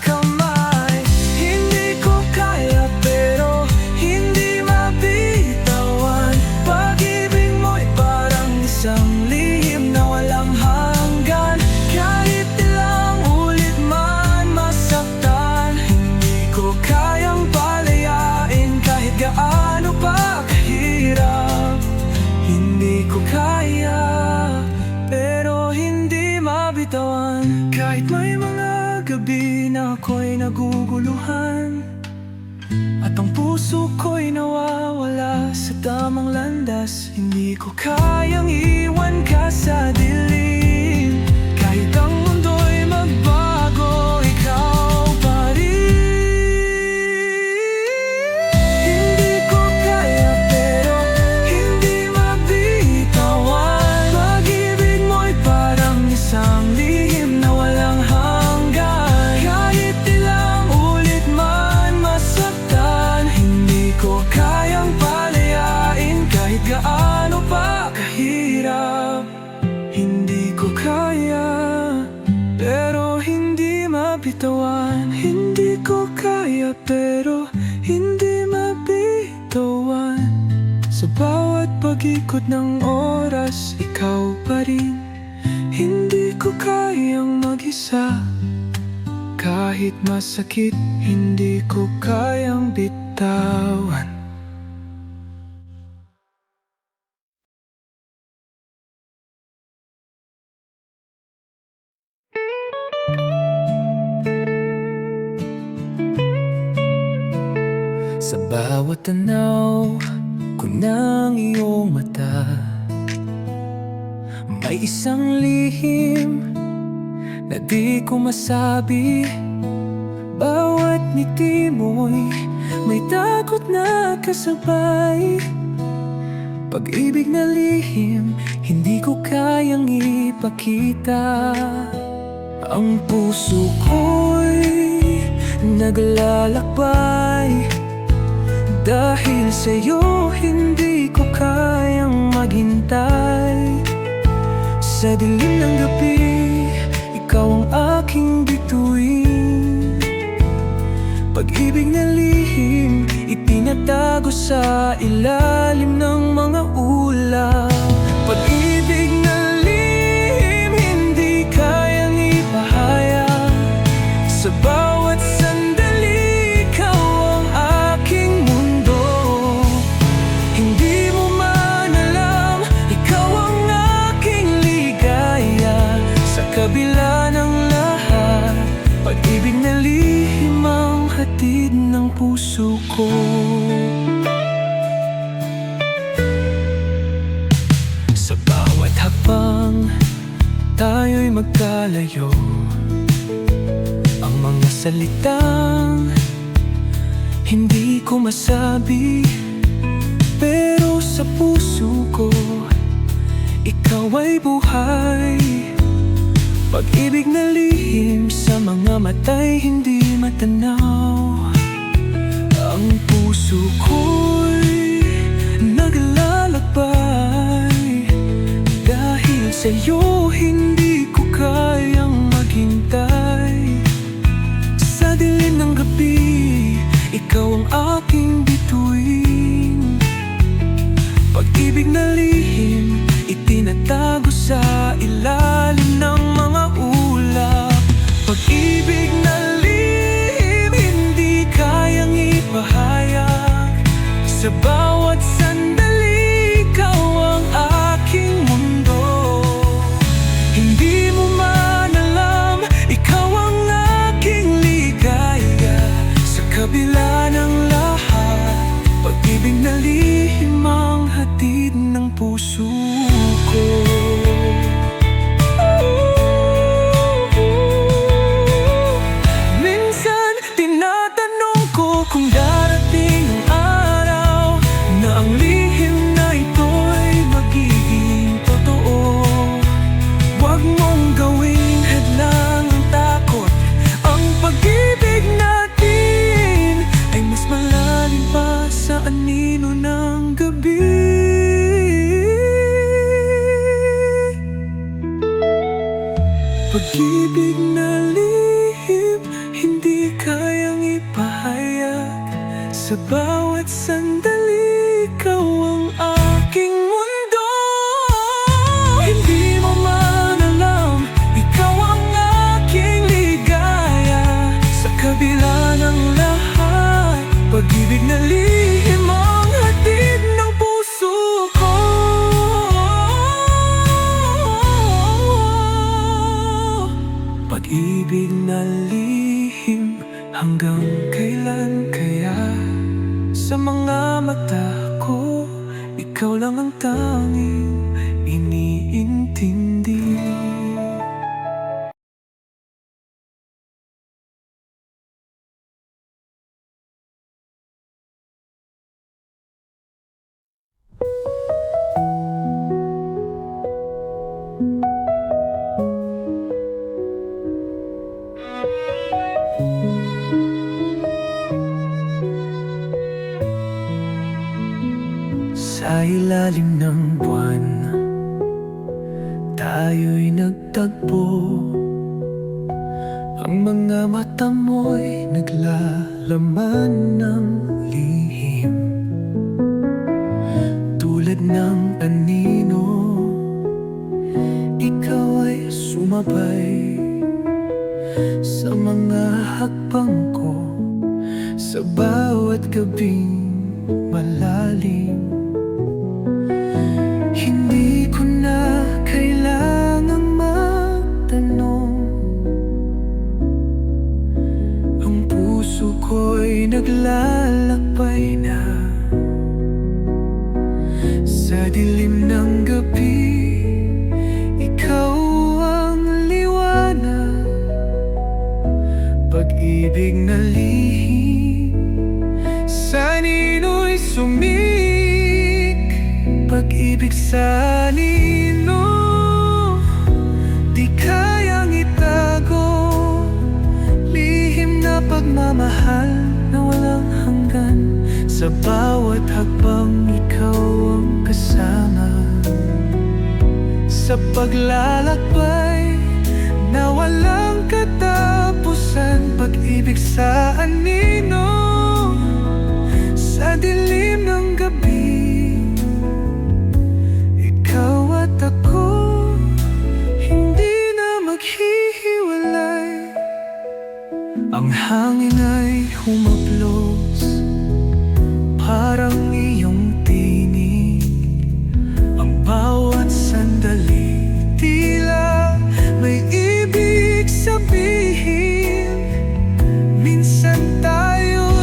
kamay. Hindi ko kaya pero hindi mabitawan. Pag-ibig mo'y parang isang lihim na walang hanggan. Kahit ilang ulit man masaktan, hindi ko kayang palayain kahit gaano pa kahirap. Hindi ko kaya, pero hindi mabitawan. Kahit may mga gabi na ako'y naguguluhan, at ang puso ko'y nawawala sa tamang landas, hindi ko kayang iwan ka sa dilim. Kahit ang mundo'y magbago, ikaw pa rin. Hindi ko kaya pero hindi mabitawan. Pag-ibig mo'y parang isang lihim na walang hanggan. Kahit ilang ulit man masaktan, hindi ko kayang palayain kahit gaano pa kahirap. Hindi ko kaya, pero hindi mabitawan. Hindi ko kaya, pero hindi mabitawan. Sa bawat pag-ikot ng oras, ikaw pa rin. Hindi ko kayang mag-isa. Kahit masakit, hindi ko kayang bitawan. Sa bawat tanaw ko ng iyong mata, may isang lihim na di ko masabi. Bawat ngiti mo'y may takot na kasabay. Pag-ibig na lihim, hindi ko kayang ipakita. Ang puso ko'y naglalakbay. Dahil sa'yo, hindi ko kayang maghintay. Sa dilim ng gabi, ikaw ang aking bituin. Pag-ibig na lihim, itinatago sa ilalim ng mga ulap. Pag-ibig na lihim, hindi kayang ipahayag. Sa bawat sandali, ikaw ang aking mundo. Hindi mo man alam, ikaw ang aking ligaya. Sa kabila ng lahat, pag-ibig na lihim ang hatid ng puso ko. Sa bawat hakbang, tayo'y magkalayo. Ang mga salitang hindi ko masabi, pero sa puso ko, ikaw ay buhay. Pag-ibig na lihim sa mga mata'y hindi matanaw. Ang puso ko'y naglalakbay. Dahil sa'yo hindi ko kayang maghintay. Sa dilim ng gabi, ikaw ang aking bituin. Pag-ibig na lihim, itinatago sa ilalim ng mga ulap. Pag-ibig na lihim, hindi kayang ipahayag. Sa bawat sandali, ikaw ang aking mundo. Pag-ibig na lihim ang hatid ng puso ko. Minsan tinatanong ko kung darating ang araw na ang lihim na ito'y magiging totoo. Huwag mong gawing hadlang ang takot. Ang pag-ibig natin ay mas malalim pa sa anino ng gabi. Pag-ibig na lihim, hindi kayang ipahayag. Sa bawat sandali, ikaw ang aking mundo. Hindi mo man alam, ikaw ang aking ligaya. Sa kabila ng lahat, pag-ibig na lihim ang hatid ng puso ko. Pag-ibig na lihim, hanggang kailan kaya? Sa mga mata ko, ikaw lang ang tanging iniintindi. Sa ilalim ng buwan, tayo'y nagtagpo. Ang mga mata mo'y naglalaman ng lihim. Tulad ng anino, ikaw ay sumabay sa mga hakbang ko, sa bawat gabing malalim. Hindi ko na kailangang magtanong, ang puso ko'y naglalakbay na sa dilim ng gabi. Ikaw ang liwanag, pag-ibig na lihim, sa nino'y sumik. Pag-ibig sa nino, di kayang itago. Lihim na pagmamahal na walang hanggan. Sa bawat hakbang ikaw ang kasama. Sa paglalakbay na walang katapusan. Pag-ibig sa anino, sa dilim ng gabi. Ikaw at ako, hindi na maghihiwalay. Ang hangin ay humaplos, parang iyong tinig. Ang bawat sandali, tila may ibig sabihin. Minsan tayo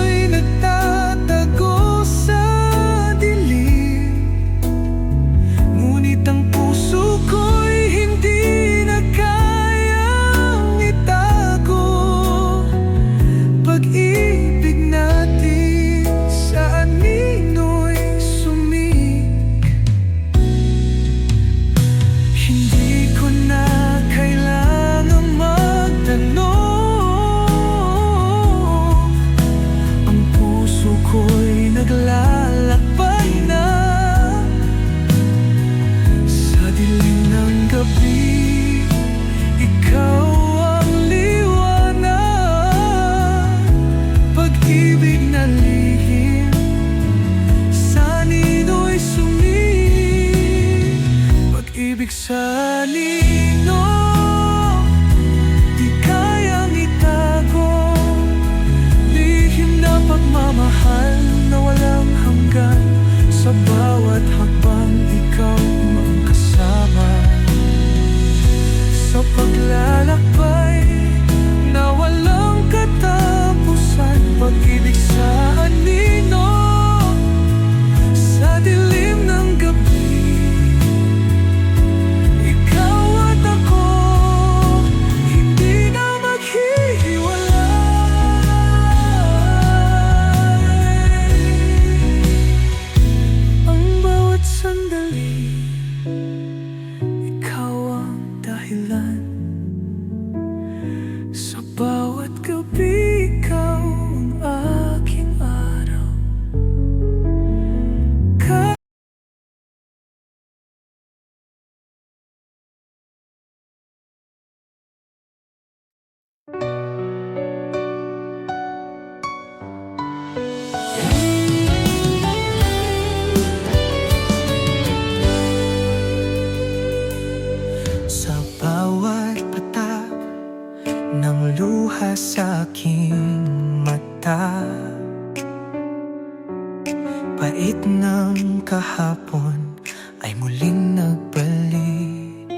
Pait ng kahapon ay muling nagbalik.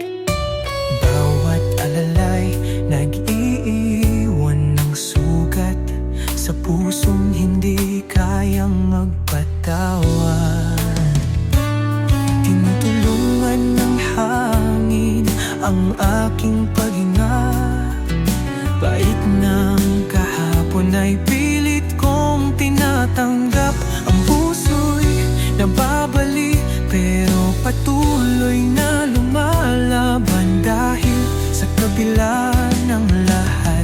Bawat alalay nag-iiwan ng sugat sa pusong hindi kayang magpatawad. Tinutulungan ng hangin ang aking paghinga. Pait ng kahapon ay pilit kong tinatanggap. Ang puso'y nababali pero patuloy na lumalaban. Dahil sa kabila ng lahat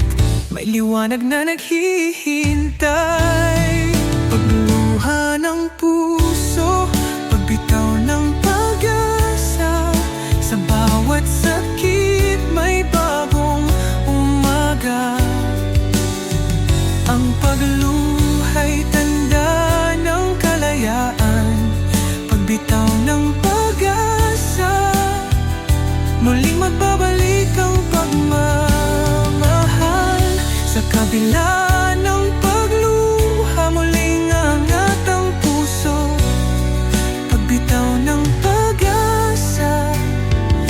may liwanag na naghihintay. Pagluha ng puso, pagbitaw ng pag-asa, sa bawat sakit may bagong umaga. Ang pagluha'y tanda ng kalayaan, pagbitaw ng pag-asa, muling magbabalik ang pagmamahal. Sa kabila ng pagluha, muling angat ang puso, pagbitaw ng pag-asa,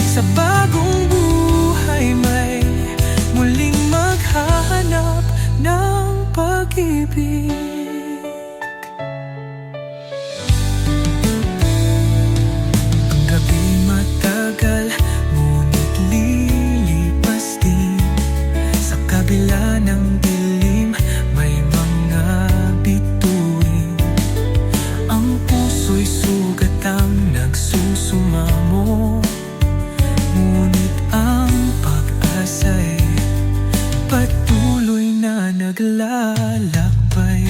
sa bagong buhay may muling maghahanap ng pag-ibig. Ang gabi matagal, ngunit lilipas din. Sa kabila ng dilim, may mga bituin. Ang puso'y sugatang nagsusumamo, ngunit ang pag-asa'y patuloy na naglalakbay.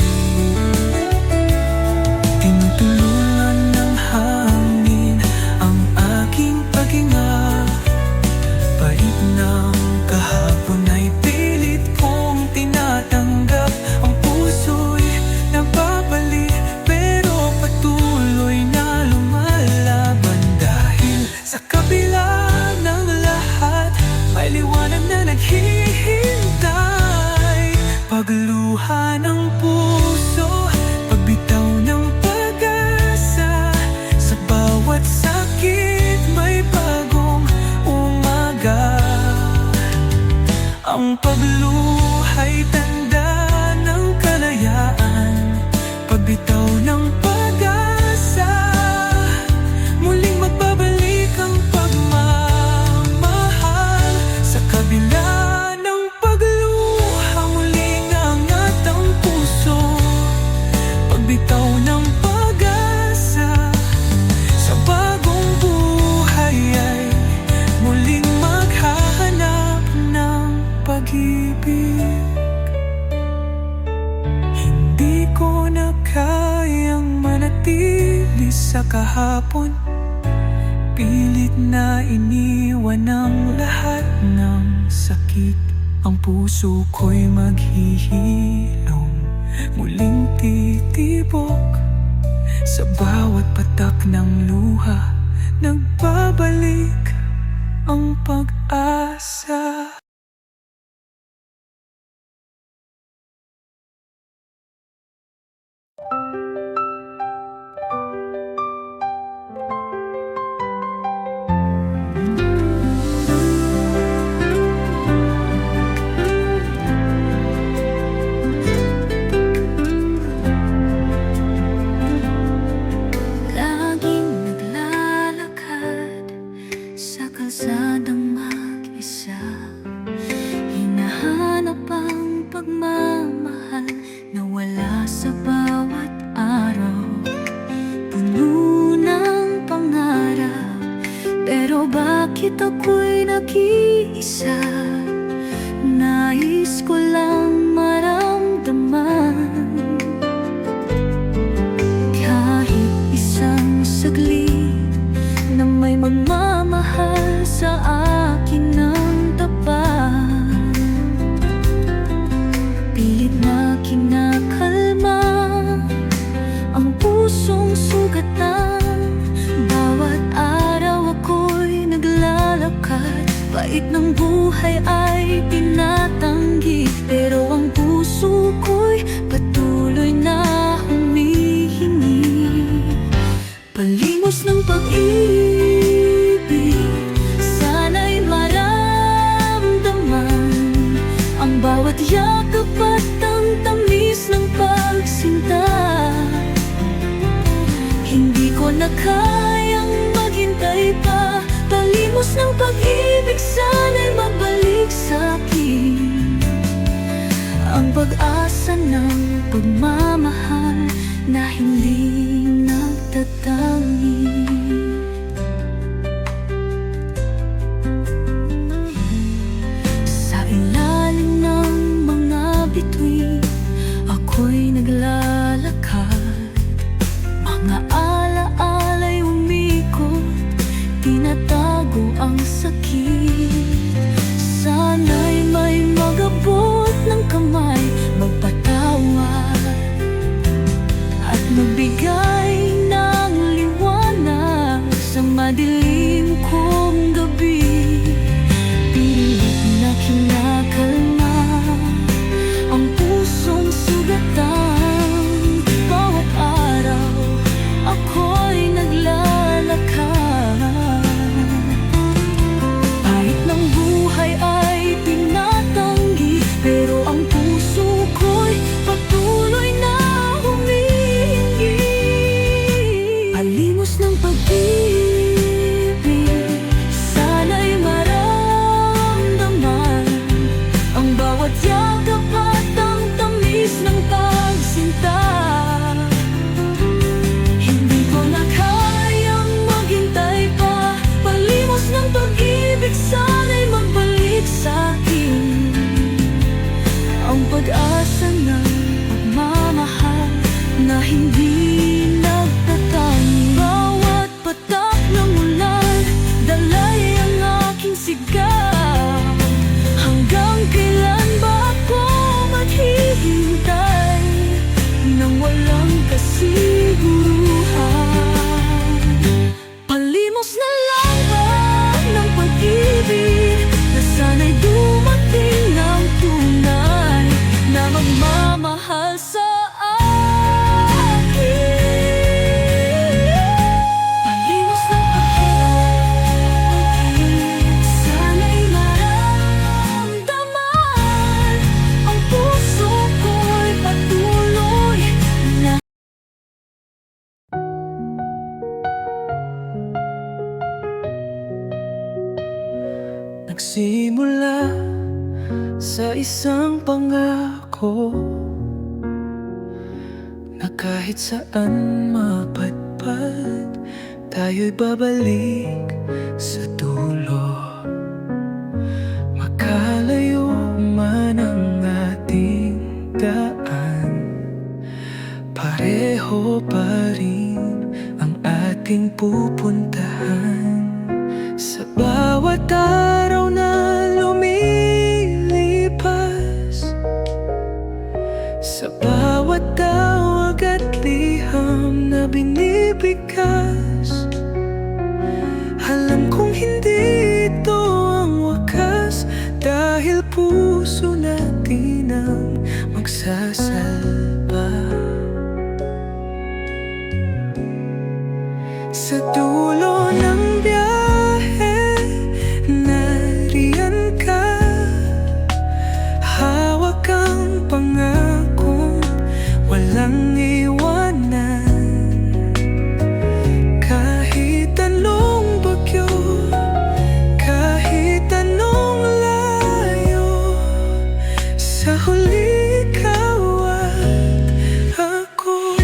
Tinutulungan ng hangin ang aking paghinga. Pait ng kahapon ay pilit kong tinatanggap. Ang puso'y nababali pero patuloy na lumalaban. Dahil sa kabila ng lahat may liwanag na naghihintay. Pagluha ng puso, pagbitaw ng pag-asa, sa bawat sakit may bagong umaga. Ang pagluha'y tanda ng kalayaan, pagbitaw ng pag-asa, muling magbabalik ang pagmamahal. Sa kabila ng pagluha, muling angat ang puso, pagbitaw ng pag-asa, sa bagong buhay ay muling maghahanap ng pag-ibig. Hindi ko na kayang manatili sa kahapon, pilit na iniwan ang lahat ng sakit. Ang puso ko'y maghihilom, muling titibok. Sa bawat patak ng luha, nagbabalik ang pag-asa. Laging naglalakad sa kalsadang mag-isa, hinahanap ang pagmamahal na wala sa bawat araw. Puno ng pangarap, pero bakit ako'y nag-iisa? Nais ko lang maramdaman kahit isang saglit na may magmamahal sa akin ng tapat. Pilit na kinakalma ang pusong sugatan. Bawat araw ako'y naglalakad, pait ng buhay ay tinatanggi, pero na kayang maghintay pa. Palimos ng pag-ibig, sana'y magbalik sa'kin ang pag-asa ng pagmamahal na hindi nagtatangi. Sa ilalim ng mga bituin, ako'y naglalakad. Mga ala-ala'y umikot, tinatago ang sakit. Sana'y may magabot ng kamay, magpatawad at magbigay ng liwanag sa madilim kong gabi. Pilit na kinakalma ang pusong sugatan. Bawat araw ako'y naglalakad. Kahit ng buhay ay tinatanggi, pero ang puso ko'y patuloy na humihingi. Palimos ng pag-ibig, sana'y maramdaman ang bawat yakap at ang tamis ng pagsinta. Hindi ko na kayang maghintay pa. Palimos ng pag-ibig, sana'y magbalik sa'kin ang pag-asa ng pagmamahal na hindi nagtatangi. Bawat patak ng ulan, dalay ang aking sigaw. Hanggang kailan ba ako maghihintay nang walang kasiguruhan? Palimos na lang ba ng pag-ibig, na sana'y dumating ng tunay na magmamahal sa akin. Palimos ng pag-ibig, sana'y maramdaman ang puso ko'y patuloy na. Nagsimula sa isang pangako na kahit saan mapadpad, tayo'y babalik sa dulo. Makalayo man ang ating daan, pareho pa rin ang ating pupuntahan. Sa bawat araw na lumilipas, sa bawat tawag at liham na binibigkas, alam kong hindi ito ang wakas, dahil puso natin ang magsasalba. Sa dulo ng biyahe, nariyan ka. Hawak ang pangakong walang iwanan. Kahit anong bagyo, kahit anong layo, sa huli ikaw at ako.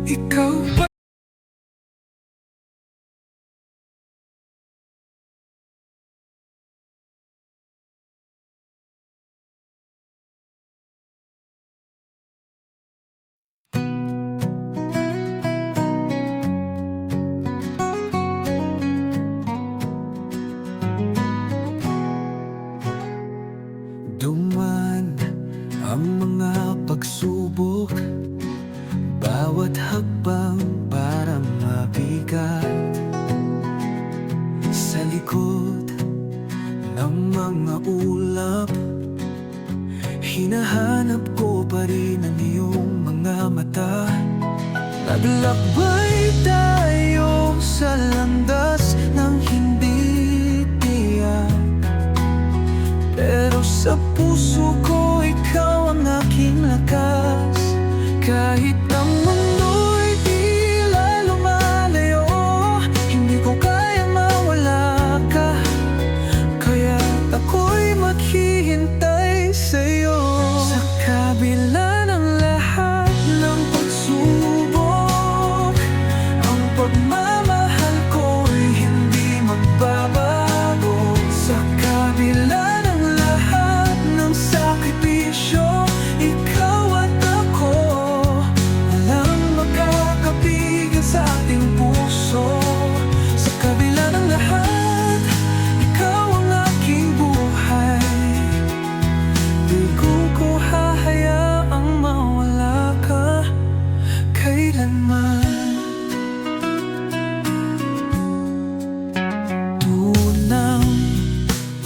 ikaw pa. Duman ang mga pagsubok, bawat hakbang parang mabigat. Sa likod ng mga ulap, hinahanap ko pa rin ang iyong mga mata. Naglakbay tayo sa landas ng hindi tiyak, pero sa puso ko ikaw ang aking lakas. Kahit ang mundo'y tila lumalayo, hindi ko kayang mawala ka. Kaya't ako'y maghihintay sa'yo. Sa kabila ng lahat ng pagsubok, ang pagmamahal ko'y hindi magbabago. Sa kabila sakripisyo, ikaw at ako, walang makakapigil sa ating puso. Sa kabila ng lahat, ikaw ang aking buhay. Di ko hahayaang mawala ka kailanman. Tunang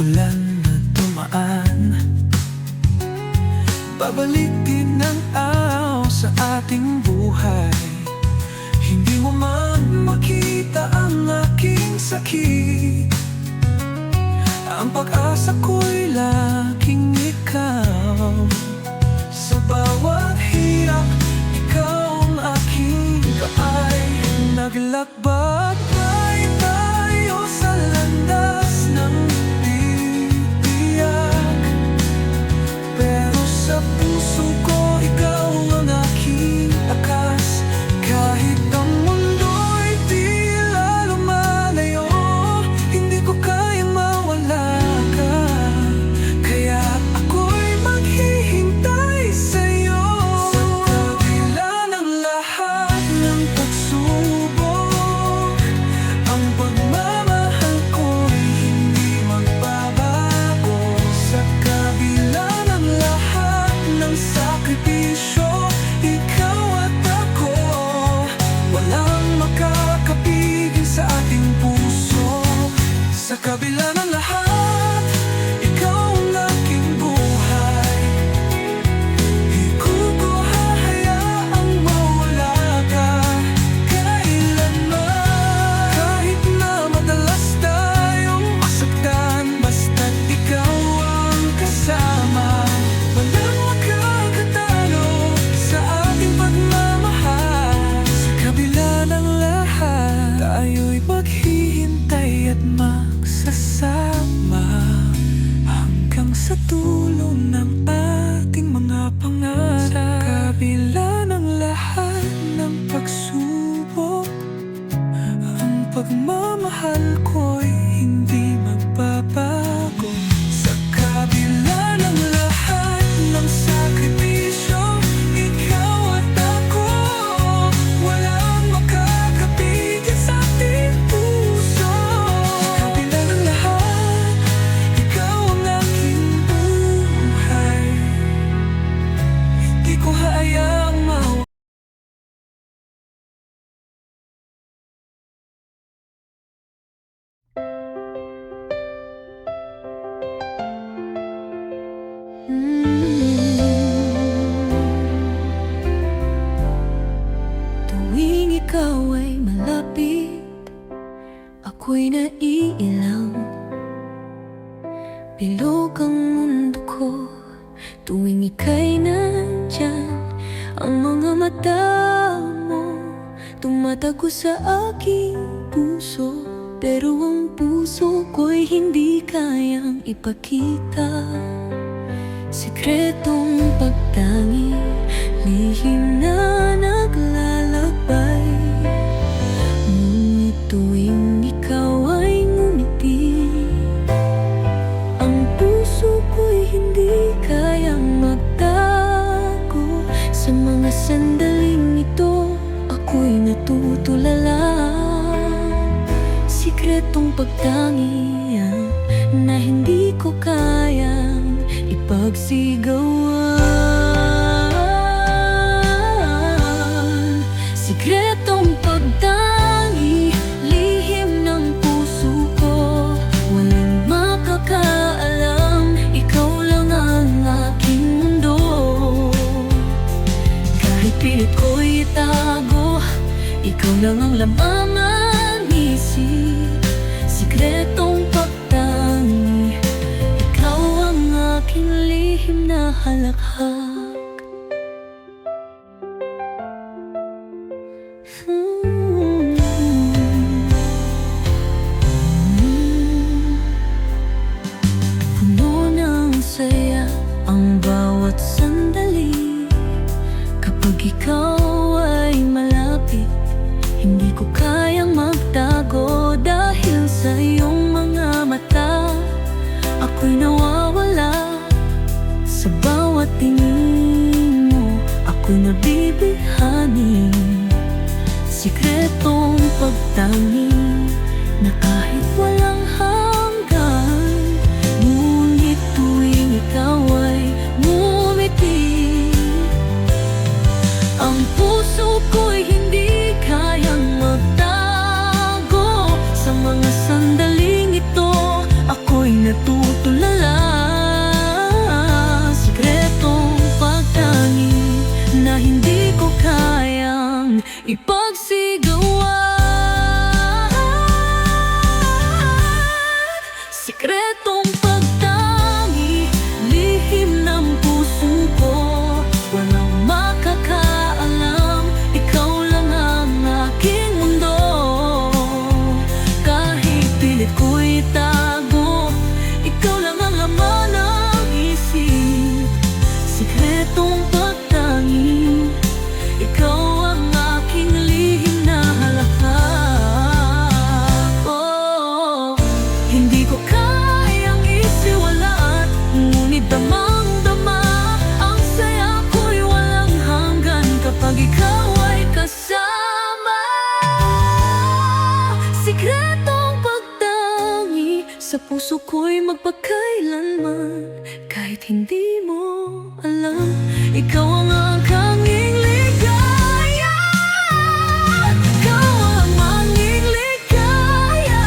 ulan na dumaan, babalik din ang araw sa ating buhay. Hindi mo man makita ang aking sakit, ang pag-asa ko'y laging ikaw. Sa bawat hirap, ikaw ang aking gabay. Naglakbay tayo sa landas ng titiyak, pero sa puso ko, ikaw ang aking lakas. Kahit ang mundo'y tila lumalayo, hindi ko kayang mawala ka. Kaya't ako'y maghihintay sa'yo. Sa kabila ng lahat ng pagsubok, ang pagmamahal ko'y hindi magbabago. Sa kabila ng lahat ng sakripisyo, ikaw at ako, walang makakapigil sa ating puso. Sa kabila ng lahat, ikaw ang aking buhay. Di ko hahayaang mawala ka kailanman. Kahit na madalas tayong masaktan, basta't ikaw ang kasama, walang makakatalo sa ating pagmamahal. Sa kabila ng lahat, tayo'y maghihintay at magsasama, hanggang sa dulo ng ating mga pangarap. Sa kabila ng lahat ng pagsubok, ang pagmamahal ko'y hindi magbabago. Sa kabila ng lahat ng sakripisyo, ikaw at ako, walang makakapigil sa ating puso. Sa kabila ng lahat, ikaw ang aking buhay. Di ko hahayaang mawala. Tuwing ikaw ay malapit, ako'y naiilang. Bilog ang mundo ko tuwing ika'y nandyan. Ang mga mata mo tumatago sa aking puso, pero ang puso ko'y hindi kayang ipakita. Sikretong pagtangi, lihim na naglalakbay natutulala. Sikretong pagtangian na hindi ko kayang ipagsigawan. Sikretong pagtangi, lihim ng puso ko, walang makakaalam, ikaw lang ang aking mundo. Kahit pilit ko'y itago, ikaw lang ang lamang ng isip. Sikretong pagtangi, ikaw ang aking lihim na halakhak. Puno ng saya ang bawat sandali kapag ikaw ay malapit. Hindi ko kayang magtago dahil sa iyong mga mata. Ako'y nawawala sa bawat tingin mo, ako'y nabibihani. Sikretong pagtangi na kahit walang hanggan, ngunit tuwing ikaw ay ngumiti, ang puso ko'y hindi kayang magtago. Sa mga sandaling ito, ako'y natutulala. Sikretong pagtangi na hindi ko kayang ipagsigawan. Sikretong pagtangi, lihim ng puso ko, walang makakaalam, ikaw lang ang aking mundo. Kahit pilit ko'y itago, ikaw lang ang laman ng isip. Sikretong pagtangi, ikaw ang aking lihim na halakhak. Oh, hindi ko kayang isiwalat, ngunit damang-dama ang saya ko'y walang hanggan kapag ikaw ay kasama. Sikretong pagtangi sa puso ko'y magpakailanman. Kahit hindi mo alam, ikaw ang aking ligaya. Ikaw ang aking ligaya.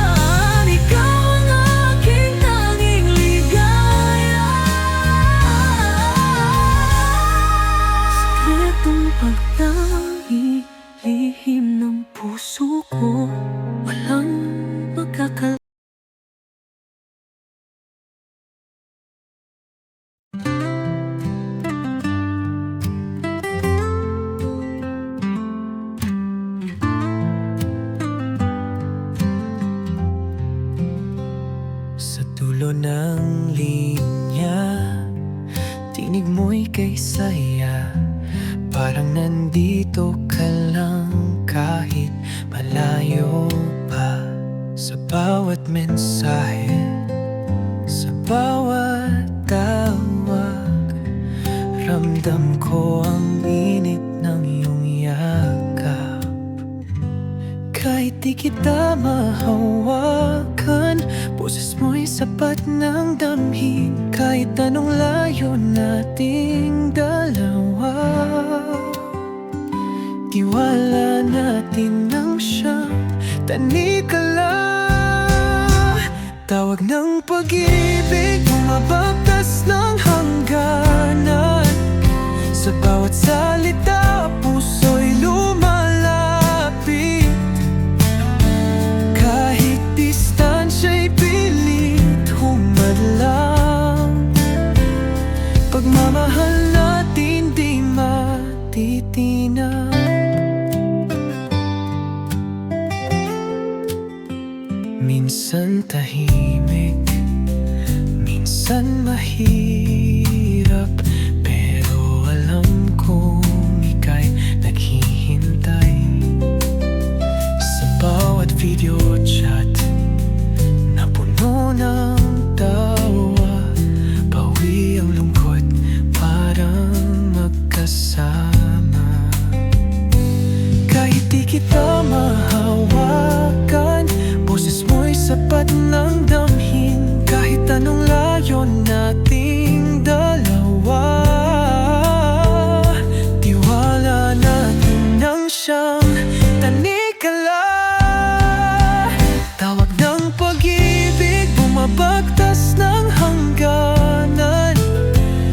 Ikaw ang aking tanging ligaya. Sikretong pagtangi, lihim ng puso ko, walang makakal. Sa dulo ng linya, tinig mo'y kay saya. Parang nandito ka lang kahit malayo pa. Sa bawat mensahe, sa bawat tawag, ramdam ko ang init ng iyong yakap. Kahit di kita mahawakan, boses mo'y sapat ng damhin. Kahit anong layo nating dalawa, tiwala natin ang siyang tanikala. Tawag ng pag-ibig, bumabagtas ng hangganan. Sa bawat salita, puso'y lumalapit. Kahit distansya'y pilit humadlang, pagmamahal natin di matitinag. Minsan tahimik, minsan mahirap, pero alam kong ika'y naghihintay. Sa bawat video chat na puno ng tawa, bawi ang lungkot para magkasama. Kahit di kita mahawakan. Boses mo'y sapat ng damhin kahit anong layo nating dalawa. Tiwala natin nang siyang tanikala. Tawag ng pag-ibig, bumabagtas ng hangganan.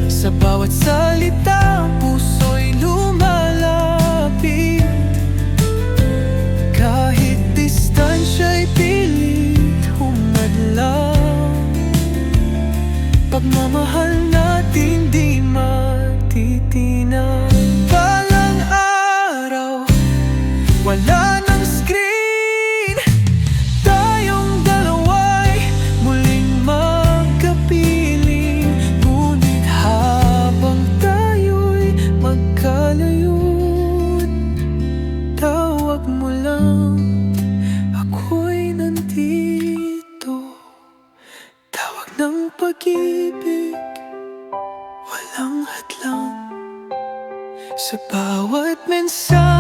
Sa bawat salita, puso'y lumalapit. Kahit distansya'y pilit humadlang. Pagmamahal natin di matitinag. Balang araw, wala nang screen. Tayong dalawa'y muling magkapiling. Ngunit habang tayo'y magkalayu't, tawag mo lang, ako'y nandito. Tawag ng pag-ibig, walang hadlang. Sa bawat mensahe